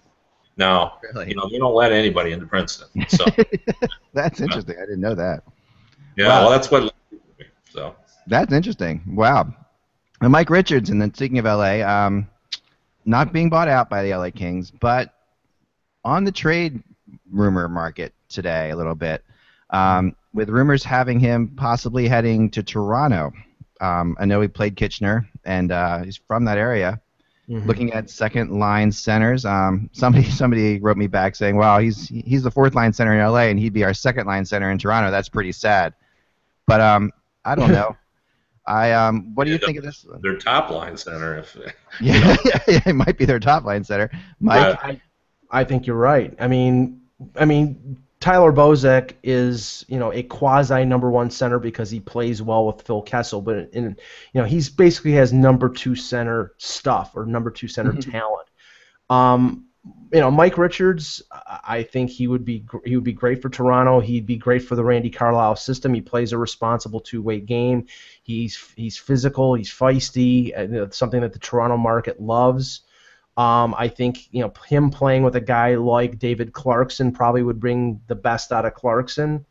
Now, really? They don't let anybody into Princeton. So that's interesting. I didn't know that. Yeah, wow. Well, that's what. So that's interesting. Wow. And Mike Richards, and then speaking of LA, not being bought out by the LA Kings, but on the trade rumor market today a little bit, with rumors having him possibly heading to Toronto. I know he played Kitchener, and he's from that area. Mm-hmm. Looking at second-line centers, somebody wrote me back saying, "Wow, he's the fourth-line center in LA, and he'd be our second-line center in Toronto. That's pretty sad." But I don't know. What do you think of this? Their top line center, if Yeah, it might be their top line center. Mike, I think you're right. I mean, Tyler Bozak is, a quasi number one center because he plays well with Phil Kessel, but he's basically has number two center stuff or number two center talent. Mike Richards, I think he would be great for Toronto. He'd be great for the Randy Carlyle system. He plays a responsible two-way game. He's physical. He's feisty. Something that the Toronto market loves. I think him playing with a guy like David Clarkson probably would bring the best out of Clarkson.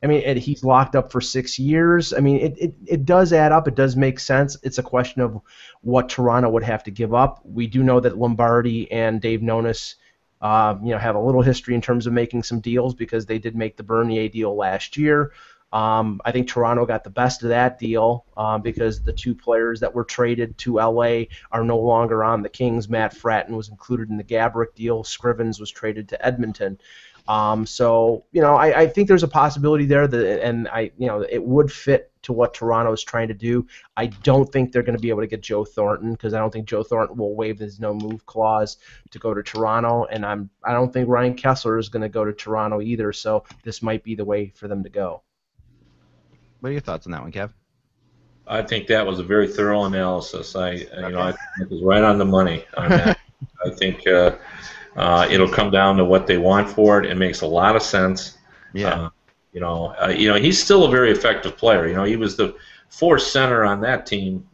I mean, he's locked up for 6 years. I mean, it does add up. It does make sense. It's a question of what Toronto would have to give up. We do know that Lombardi and Dave Nonis, have a little history in terms of making some deals because they did make the Bernier deal last year. I think Toronto got the best of that deal because the two players that were traded to LA are no longer on the Kings. Matt Fratton was included in the Gabrick deal. Scrivens was traded to Edmonton. I think there's a possibility there it would fit to what Toronto is trying to do. I don't think they're going to be able to get Joe Thornton because I don't think Joe Thornton will waive his no-move clause to go to Toronto, and I don't think Ryan Kessler is going to go to Toronto either. So this might be the way for them to go. What are your thoughts on that one, Kev? I think that was a very thorough analysis. I think it was right on the money on that. I think it'll come down to what they want for it. It makes a lot of sense. Yeah. He's still a very effective player. He was the fourth center on that team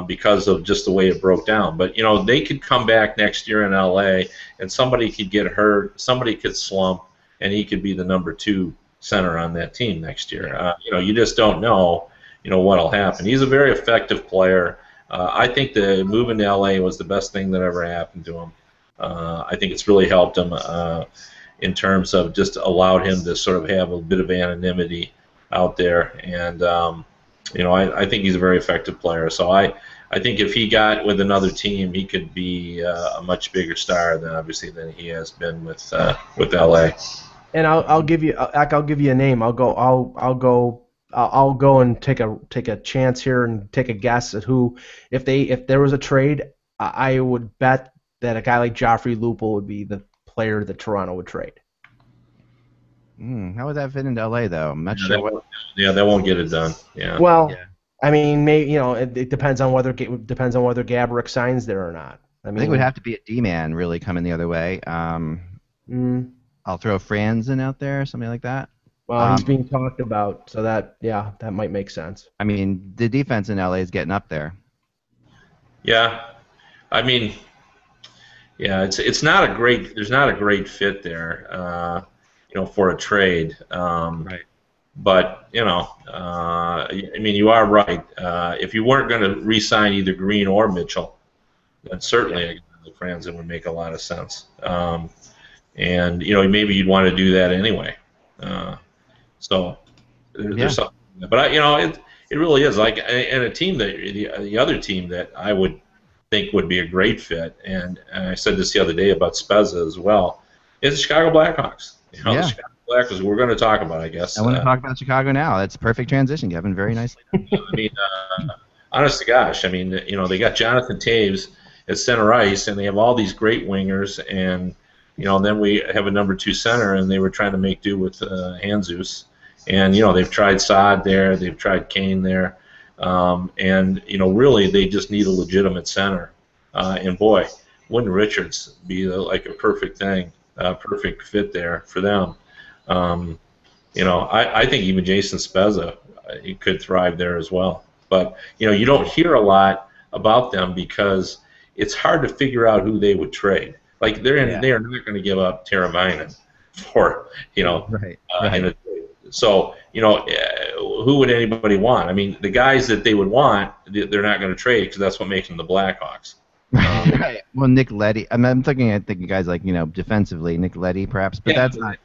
because of just the way it broke down. But they could come back next year in LA, and somebody could get hurt, somebody could slump, and he could be the number two center on that team next year. You just don't know, what'll happen. He's a very effective player. I think the move into LA was the best thing that ever happened to him. I think it's really helped him in terms of just allowed him to sort of have a bit of anonymity out there. And, I think he's a very effective player. So I think if he got with another team, he could be a much bigger star than he has been with LA. And I'll give you a name. I'll go and take a chance here and take a guess at who, if there was a trade, I would bet that a guy like Joffrey Lupul would be the player that Toronto would trade. How would that fit into LA though? I'm not sure what. Yeah, that won't get it done. Yeah. Well, yeah. I mean, maybe it depends on whether Gabrick signs there or not. I think it would have to be a D-man really coming the other way. I'll throw Franzen out there, something like that. Well, he's being talked about, so that might make sense. I mean, the defense in LA is getting up there. Yeah, I mean, it's not a great. There's not a great fit there, for a trade. Right. But I mean, you are right. If you weren't going to re-sign either Green or Mitchell, then certainly Franzen would make a lot of sense. And maybe you'd want to do that anyway. So there's something. But it really is like, and a team that the other team that I would think would be a great fit, and I said this the other day about Spezza as well, is the Chicago Blackhawks. The Chicago Blackhawks we're going to talk about, I guess. I want to talk about Chicago now. That's a perfect transition, Kevin. Very nicely done. I mean, honest to gosh, I mean, they got Jonathan Taves at center ice, and they have all these great wingers, and then we have a number two center, and they were trying to make do with Handzus. And, they've tried Saad there, they've tried Kane there, and, really they just need a legitimate center. And, boy, wouldn't Richards be like a perfect thing, perfect fit there for them. I think even Jason Spezza, he could thrive there as well. But, you don't hear a lot about them because it's hard to figure out who they would trade. Like they are not going to give up Teravainen for right. So who would anybody want? I mean, the guys that they would want, they're not going to trade because that's what makes them the Blackhawks. Right. Well, Nick Leddy. I'm thinking guys like defensively, Nick Leddy perhaps, but that's not.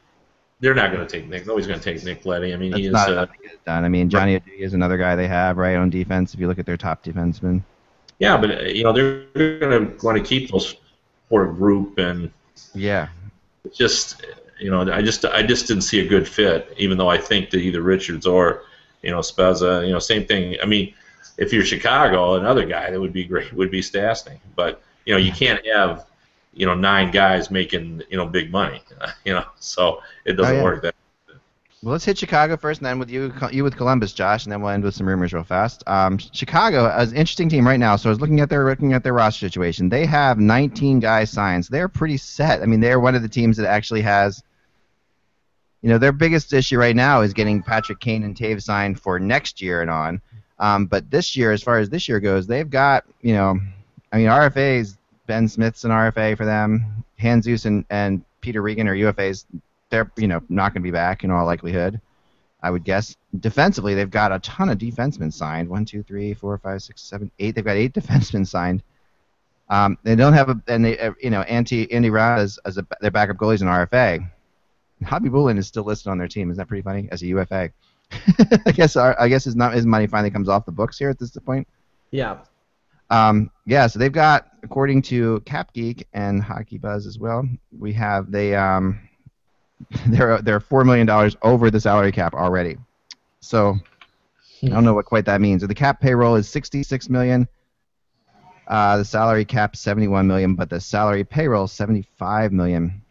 They're not going to take Nick. Nobody's going to take Nick Leddy. I mean, he is. Done. I mean, Johnny Oduya is another guy they have right on defense. If you look at their top defensemen. Yeah, but they're going to want to keep those for a group, and it's just I just didn't see a good fit, even though I think that either Richards or Spezza, same thing. I mean, if you're Chicago, another guy that would be great would be Stastny. But you can't have 9 guys making big money. So it doesn't work that. Well, let's hit Chicago first, and then with you with Columbus, Josh, and then we'll end with some rumors real fast. Chicago is an interesting team right now. So I was looking at their roster situation. They have 19 guys signed. So they're pretty set. I mean, they're one of the teams that actually has. Their biggest issue right now is getting Patrick Kane and Taves signed for next year and on. But this year, as far as this year goes, they've got RFAs. Ben Smith's an RFA for them. Jesus and Peter Regan are UFAs. They're not going to be back in all likelihood, I would guess. Defensively, they've got a ton of defensemen signed. 1, 2, 3, 4, 5, 6, 7, 8. They've got 8 defensemen signed. They don't have Andy Rod as their backup goalie's an RFA. Hobby Bullen is still listed on their team. Isn't that pretty funny? As a UFA. I guess his money finally comes off the books here at this point. Yeah. So they've got, according to Cap Geek and HockeyBuzz as well, they're $4 million over the salary cap already. So I don't know what quite that means. The cap payroll is $66 million. The salary cap $71 million, but the salary payroll $75 million.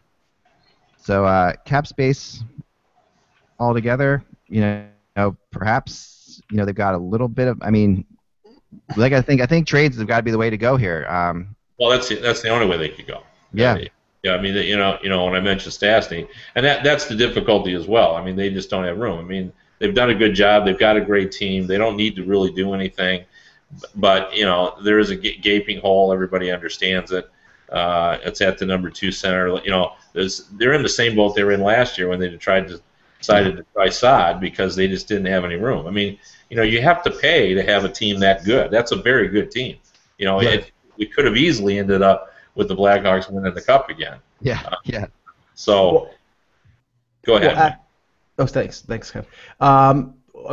So cap space altogether, perhaps they've got a little bit of. I mean, I think trades have got to be the way to go here. Well, that's the only way they could go. Yeah. Yeah, I mean, when I mentioned Stastny, and that's the difficulty as well. I mean, they just don't have room. I mean, they've done a good job. They've got a great team. They don't need to really do anything. But, there is a gaping hole. Everybody understands it. It's at the number 2 center. They're in the same boat they were in last year when they decided to try Saad because they just didn't have any room. I mean, you have to pay to have a team that good. That's a very good team. We could have easily ended up with the Blackhawks winning the Cup again. Yeah. So, go ahead. Thanks, Kev. I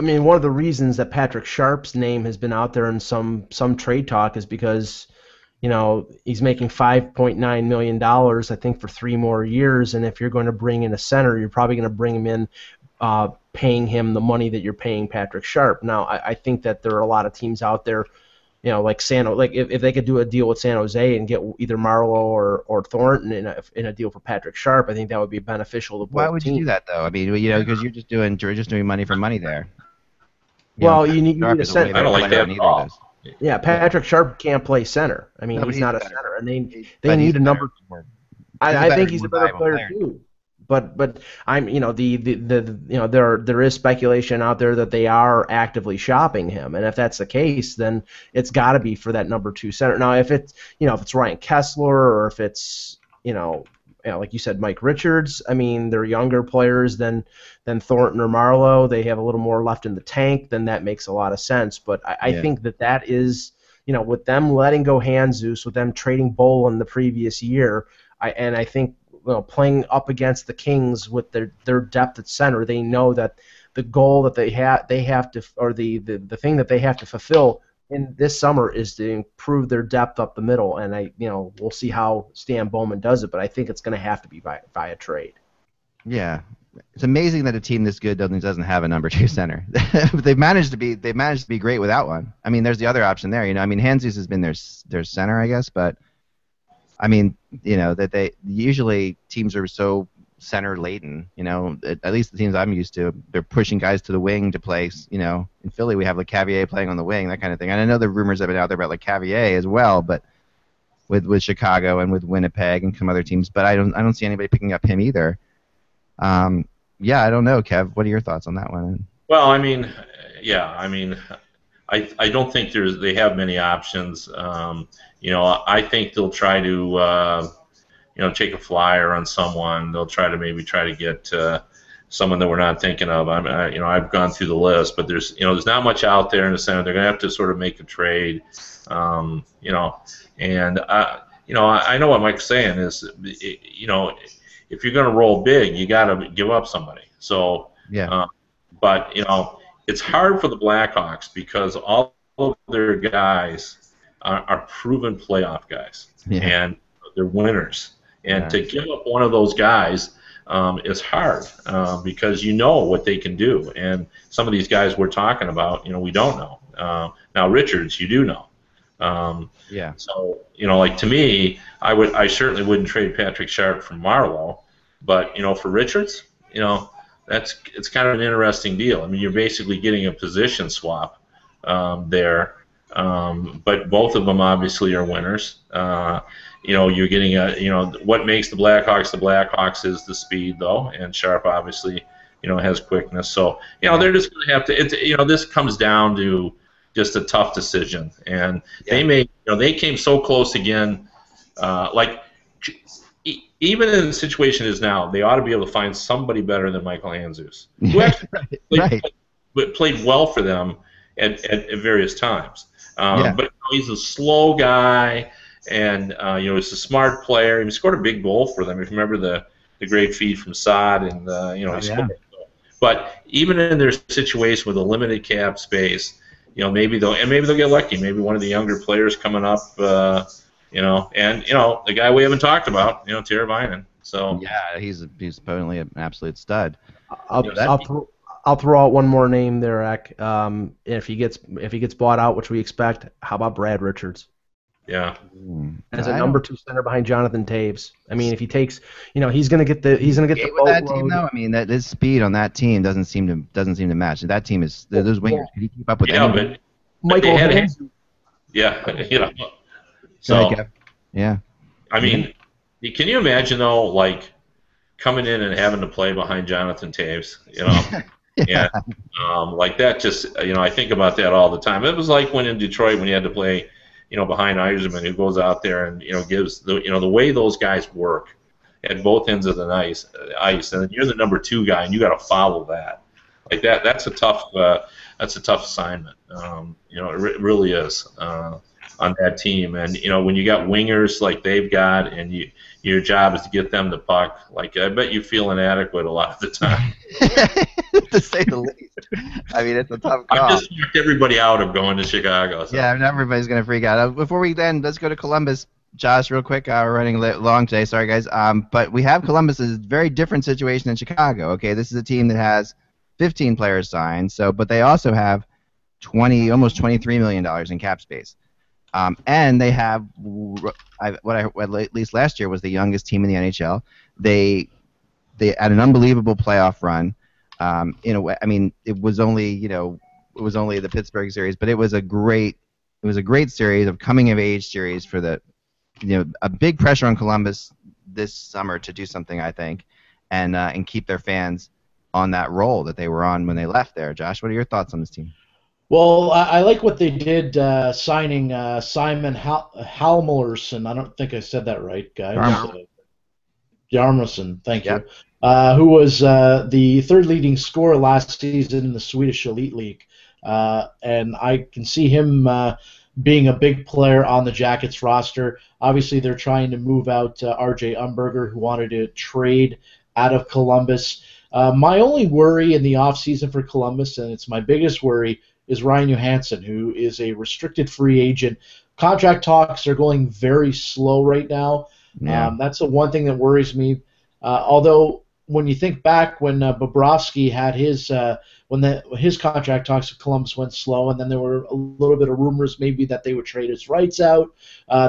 mean, one of the reasons that Patrick Sharp's name has been out there in some trade talk is because, he's making $5.9 million, I think, for 3 more years. And if you're going to bring in a center, you're probably going to bring him in paying him the money that you're paying Patrick Sharp. Now, I think that there are a lot of teams out there, like if they could do a deal with San Jose and get either Marlowe or Thornton in a deal for Patrick Sharp, I think that would be beneficial to both teams. Why would you do that though? I mean, because you're just doing money for money there. You need a center. I don't like that at all. Yeah, Patrick Sharp can't play center. I mean, he's not a center, and they need a number. I think he's a better player too. But I'm there is speculation out there that they are actively shopping him, and if that's the case, then it's got to be for that number 2 center. Now, if it's Ryan Kessler or if it's like you said, Mike Richards, I mean, they're younger players than Thornton or Marlowe. They have a little more left in the tank. Then that makes a lot of sense. But I think that is with them letting go Jesus, with them trading Bolin the previous year, I think. Playing up against the Kings with their depth at center, they know that the goal that they have to, or the thing that they have to fulfill in this summer is to improve their depth up the middle. And we'll see how Stan Bowman does it, but I think it's going to have to be via trade. Yeah, it's amazing that a team this good doesn't have a number 2 center. They've managed to be great without one. I mean, there's the other option there. I mean, Jesus has been their center, I guess, but. I mean, that they usually teams are so center laden. At least the teams I'm used to, they're pushing guys to the wing to play. In Philly we have Cavier playing on the wing, that kind of thing. And I know the rumors have been out there about Cavier as well, but with Chicago and with Winnipeg and some other teams. But I don't see anybody picking up him either. I don't know, Kev. What are your thoughts on that one? Well, I mean, I don't think they have many options. I think they'll try to, take a flyer on someone. They'll try to get someone that we're not thinking of. I've gone through the list, but there's not much out there in the center. They're going to have to sort of make a trade, and I know what Mike's saying is, if you're going to roll big, you got to give up somebody. So, but it's hard for the Blackhawks because all of their guys are proven playoff guys, and they're winners. And to give up one of those guys, is hard because you know what they can do, and some of these guys we're talking about, we don't know. Now Richards, you do know. Yeah. So like to me, I certainly wouldn't trade Patrick Sharp for Marlowe, but for Richards, it's kind of an interesting deal. I mean, you're basically getting a position swap there, but both of them obviously are winners. You're getting what makes the Blackhawks is the speed though, and Sharp obviously has quickness. So they're just going to have to. This comes down to just a tough decision, and they came so close again. Even in the situation it is now, they ought to be able to find somebody better than Michael Handzus, who actually played well for them at various times. But he's a slow guy, and he's a smart player. He scored a big goal for them. If you remember the great feed from Saad, and he scored. But even in their situation with a limited cap space, maybe they'll get lucky. Maybe one of the younger players coming up. And the guy we haven't talked about, Teravainen. So yeah, he's apparently an absolute stud. I'll throw out one more name there, Eck. If he gets bought out, which we expect, how about Brad Richards? Yeah. As a number 2 center behind Jonathan Taves. I mean, if he takes, he's gonna get the with that team though. I mean, his speed on that team doesn't seem to match. That team is those wingers. Can he keep up with anyone? But Michael Handzus. Yeah. So, yeah. I mean, can you imagine though, like coming in and having to play behind Jonathan Taves, and like that? Just I think about that all the time. It was like when in Detroit when you had to play, behind Yzerman, who goes out there and gives the way those guys work at both ends of the ice, and then you're the number 2 guy and you got to follow that. Like that. That's a tough assignment. It really is. On that team, and when you got wingers like they've got, and your job is to get them the puck. Like I bet you feel inadequate a lot of the time, to say the least. I mean, it's a tough call. I've just knocked everybody out of going to Chicago. So. Yeah, everybody's gonna freak out. Before we end, let's go to Columbus. Josh, real quick. We're running long today. Sorry, guys. But we have Columbus's very different situation than Chicago. Okay, this is a team that has 15 players signed. But they also have almost $23 million in cap space. And they have what I read at least last year was the youngest team in the NHL. They had an unbelievable playoff run. In a way, I mean, it was only the Pittsburgh series, but it was a great series of coming of age series for a big pressure on Columbus this summer to do something, I think, and keep their fans on that roll that they were on when they left there. Josh, what are your thoughts on this team? Well, I like what they did signing Simon Halmerson. I don't think I said that right, guys. Hjalmarsson, thank you. Who was the 3rd leading scorer last season in the Swedish Elite League. And I can see him being a big player on the Jackets roster. Obviously, they're trying to move out R.J. Umberger, who wanted to trade out of Columbus. My only worry in the offseason for Columbus, and it's my biggest worry, is Ryan Johansson, who is a restricted free agent. Contract talks are going very slow right now. Yeah. That's the one thing that worries me. Although when you think back when Bobrovsky had his contract talks with Columbus went slow, and then there were a little bit of rumors maybe that they would trade his rights out,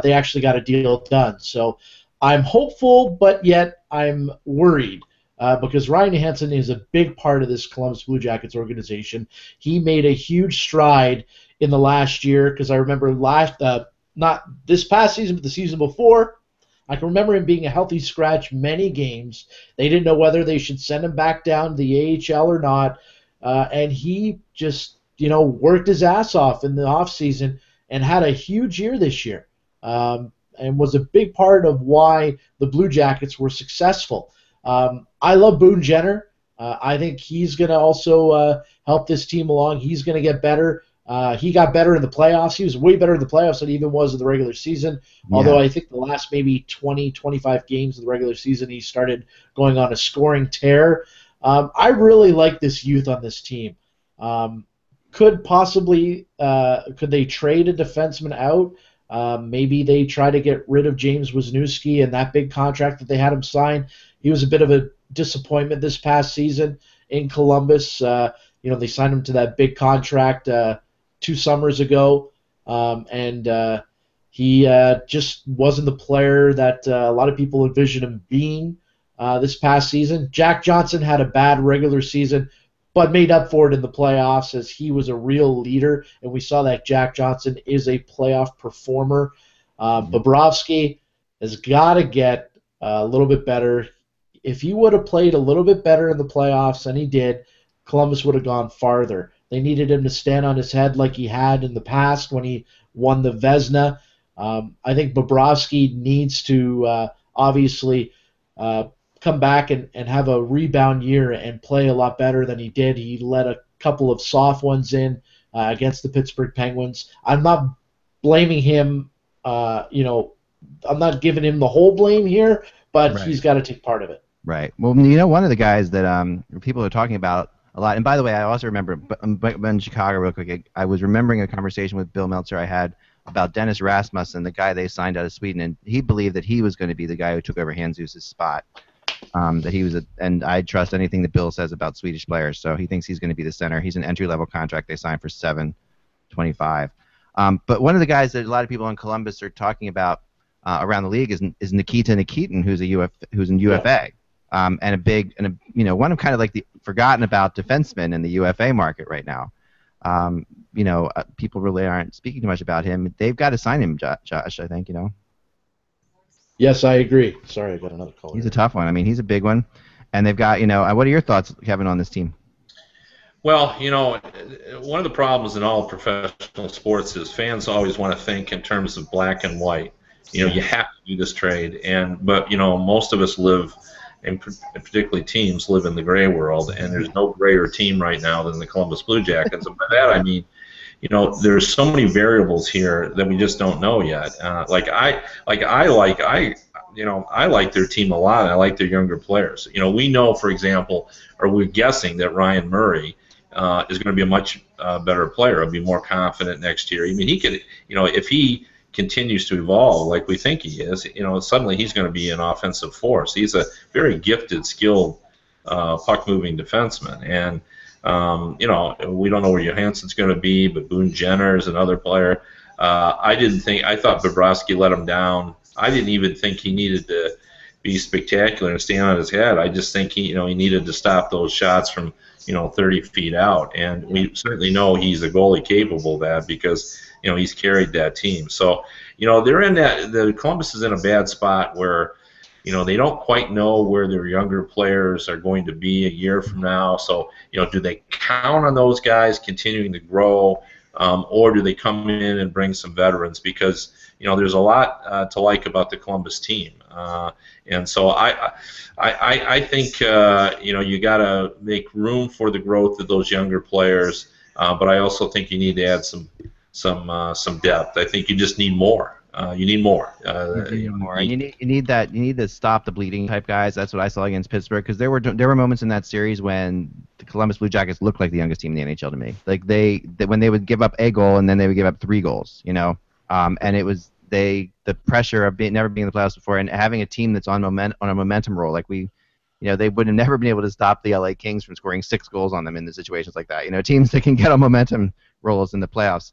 they actually got a deal done. So I'm hopeful, but yet I'm worried. Because Ryan Johansson is a big part of this Columbus Blue Jackets organization. He made a huge stride in the last year, because I remember not this past season, but the season before, I can remember him being a healthy scratch many games. They didn't know whether they should send him back down to the AHL or not, and he just worked his ass off in the offseason and had a huge year this year, and was a big part of why the Blue Jackets were successful. I love Boone Jenner. I think he's going to also help this team along. He's going to get better. He got better in the playoffs. He was way better in the playoffs than he even was in the regular season. Yeah. Although I think the last maybe 20, 25 games of the regular season, he started going on a scoring tear. I really like this youth on this team. Could they trade a defenseman out? Maybe they try to get rid of James Wisniewski and that big contract that they had him sign. He was a bit of a disappointment this past season in Columbus. They signed him to that big contract 2 summers ago, and he just wasn't the player that a lot of people envisioned him being this past season. Jack Johnson had a bad regular season, but made up for it in the playoffs as he was a real leader, and we saw that Jack Johnson is a playoff performer. Bobrovsky has got to get a little bit better. If he would have played a little bit better in the playoffs than he did, Columbus would have gone farther. They needed him to stand on his head like he had in the past when he won the Vezina. I think Bobrovsky needs to obviously come back and have a rebound year and play a lot better than he did. He let a couple of soft ones in against the Pittsburgh Penguins. I'm not blaming him. I'm not giving him the whole blame here, but Right. He's got to take part of it. Right. Well, one of the guys that people are talking about a lot, and by the way, I also remember in Chicago real quick, I was remembering a conversation with Bill Meltzer I had about Dennis Rasmussen, the guy they signed out of Sweden, and he believed that he was going to be the guy who took over Hanzus' spot. That he was, and I trust anything that Bill says about Swedish players, so he thinks he's going to be the center. He's an entry-level contract they signed for $7.25. But one of the guys that a lot of people in Columbus are talking about around the league is Nikita Nikitin, who's in UFA, and one of kind of like the forgotten about defensemen in the UFA market right now. People really aren't speaking too much about him. They've got to sign him, Josh. I think Yes, I agree. Sorry, I got another call. He's a tough one. I mean, he's a big one, and they've got what are your thoughts, Kevin, on this team? Well, one of the problems in all professional sports is fans always want to think in terms of black and white. You have to do this trade, but most of us live, and particularly teams live in the gray world, and there's no grayer team right now than the Columbus Blue Jackets. And by that I mean, there's so many variables here that we just don't know yet. I like their team a lot, and I like their younger players. We know, for example, or we're guessing that Ryan Murray is going to be a much better player. He'll be more confident next year. I mean, he could, if he continues to evolve like we think he is, suddenly he's going to be an offensive force. He's a very gifted, skilled puck-moving defenseman, and we don't know where Johansson's going to be, but Boone Jenner is another player. I thought Bobrovsky let him down. I didn't even think he needed to be spectacular and stand on his head. I just think he needed to stop those shots from 30 feet out, and we certainly know he's a goalie capable of that because he's carried that team. So they're in that. The Columbus is in a bad spot where they don't quite know where their younger players are going to be a year from now. So do they count on those guys continuing to grow, or do they come in and bring some veterans? Because there's a lot to like about the Columbus team, and so I think you got to make room for the growth of those younger players, but I also think you need to add some depth. I think you just need more. You need more. You need to stop the bleeding type guys. That's what I saw against Pittsburgh, because there were moments in that series when the Columbus Blue Jackets looked like the youngest team in the NHL to me. Like when they would give up a goal and then they would give up 3 goals, and it was the pressure of never being in the playoffs before and having a team that's on a momentum roll. Like they would have never been able to stop the LA Kings from scoring 6 goals on them in the situations like that. Teams that can get on momentum rolls in the playoffs,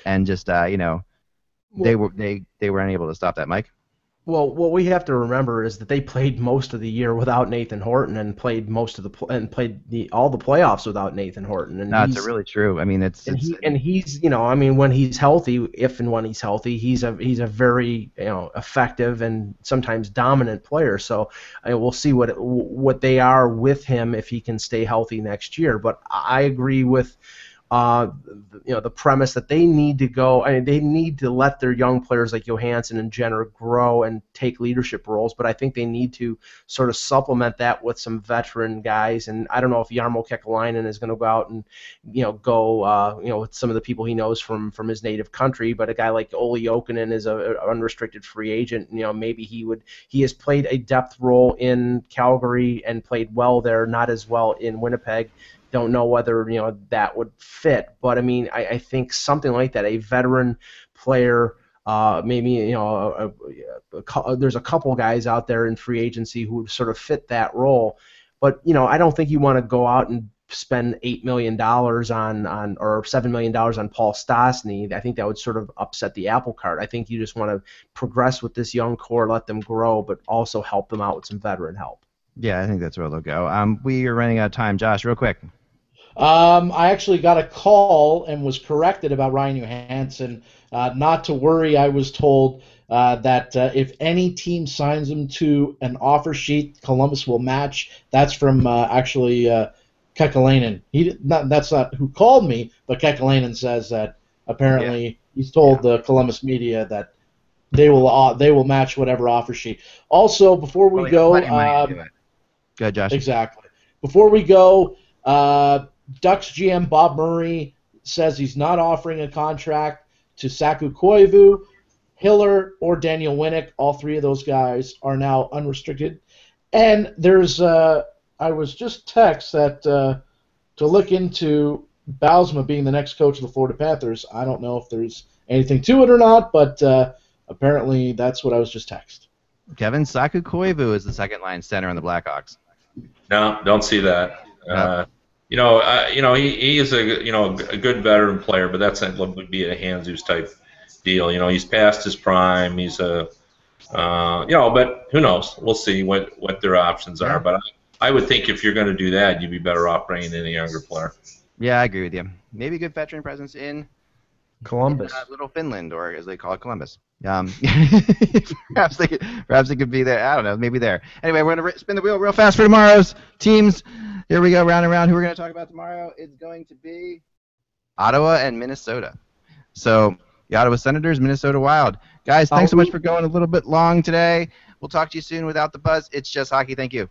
and just they were unable to stop that, Mike. Well, what we have to remember is that they played most of the year without Nathan Horton and played all the playoffs without Nathan Horton. And it's really true. I mean, he's when he's healthy, if and when he's healthy, he's a very effective and sometimes dominant player. So we'll see what they are with him if he can stay healthy next year. But I agree with the premise that they need to go. I mean, they need to let their young players like Johansson and Jenner grow and take leadership roles. But I think they need to sort of supplement that with some veteran guys. And I don't know if Jarmo Kekalainen is going to go out and with some of the people he knows from his native country. But a guy like Olli Jokinen is a unrestricted free agent. Maybe he has played a depth role in Calgary and played well there, not as well in Winnipeg. Don't know whether that would fit, but I mean, I think something like that, a veteran player Maybe there's a couple guys out there in free agency who sort of fit that role, but I don't think you want to go out and spend $8 million on or $7 million on Paul Stastny. I think that would sort of upset the apple cart. I think you just want to progress with this young core, let them grow, but also help them out with some veteran help. Yeah, I think that's where they'll go. We are running out of time. Josh, real quick. I actually got a call and was corrected about Ryan Johansson. Not to worry, I was told that if any team signs him to an offer sheet, Columbus will match. That's from Kekalainen. That's not who called me, but Kekalainen says that apparently he's told the Columbus media that they will match whatever offer sheet. Also, before we go, go ahead, Josh. Exactly. Before we go, Ducks GM Bob Murray says he's not offering a contract to Saku Koivu, Hiller, or Daniel Winnick. All three of those guys are now unrestricted. And there's I was just texted that to look into Bausma being the next coach of the Florida Panthers. I don't know if there's anything to it or not, but apparently that's what I was just texted. Kevin, Saku Koivu is the second-line center on the Blackhawks. No, don't see that. He is a good veteran player, but that's would be a Hanzus type deal. He's past his prime. He's but who knows? We'll see what their options are. But I would think if you're going to do that, you'd be better off bringing in a younger player. Yeah, I agree with you. Maybe a good veteran presence in Columbus, Little Finland, or as they call it, Columbus. Perhaps they could be there. I don't know, maybe there. Anyway, we're going to spin the wheel real fast for tomorrow's teams. Here we go, round and round. Who we're going to talk about tomorrow is going to be Ottawa and Minnesota. So the Ottawa Senators, Minnesota Wild. Guys, thanks so much for going a little bit long today. We'll talk to you soon without the buzz. It's just hockey. Thank you.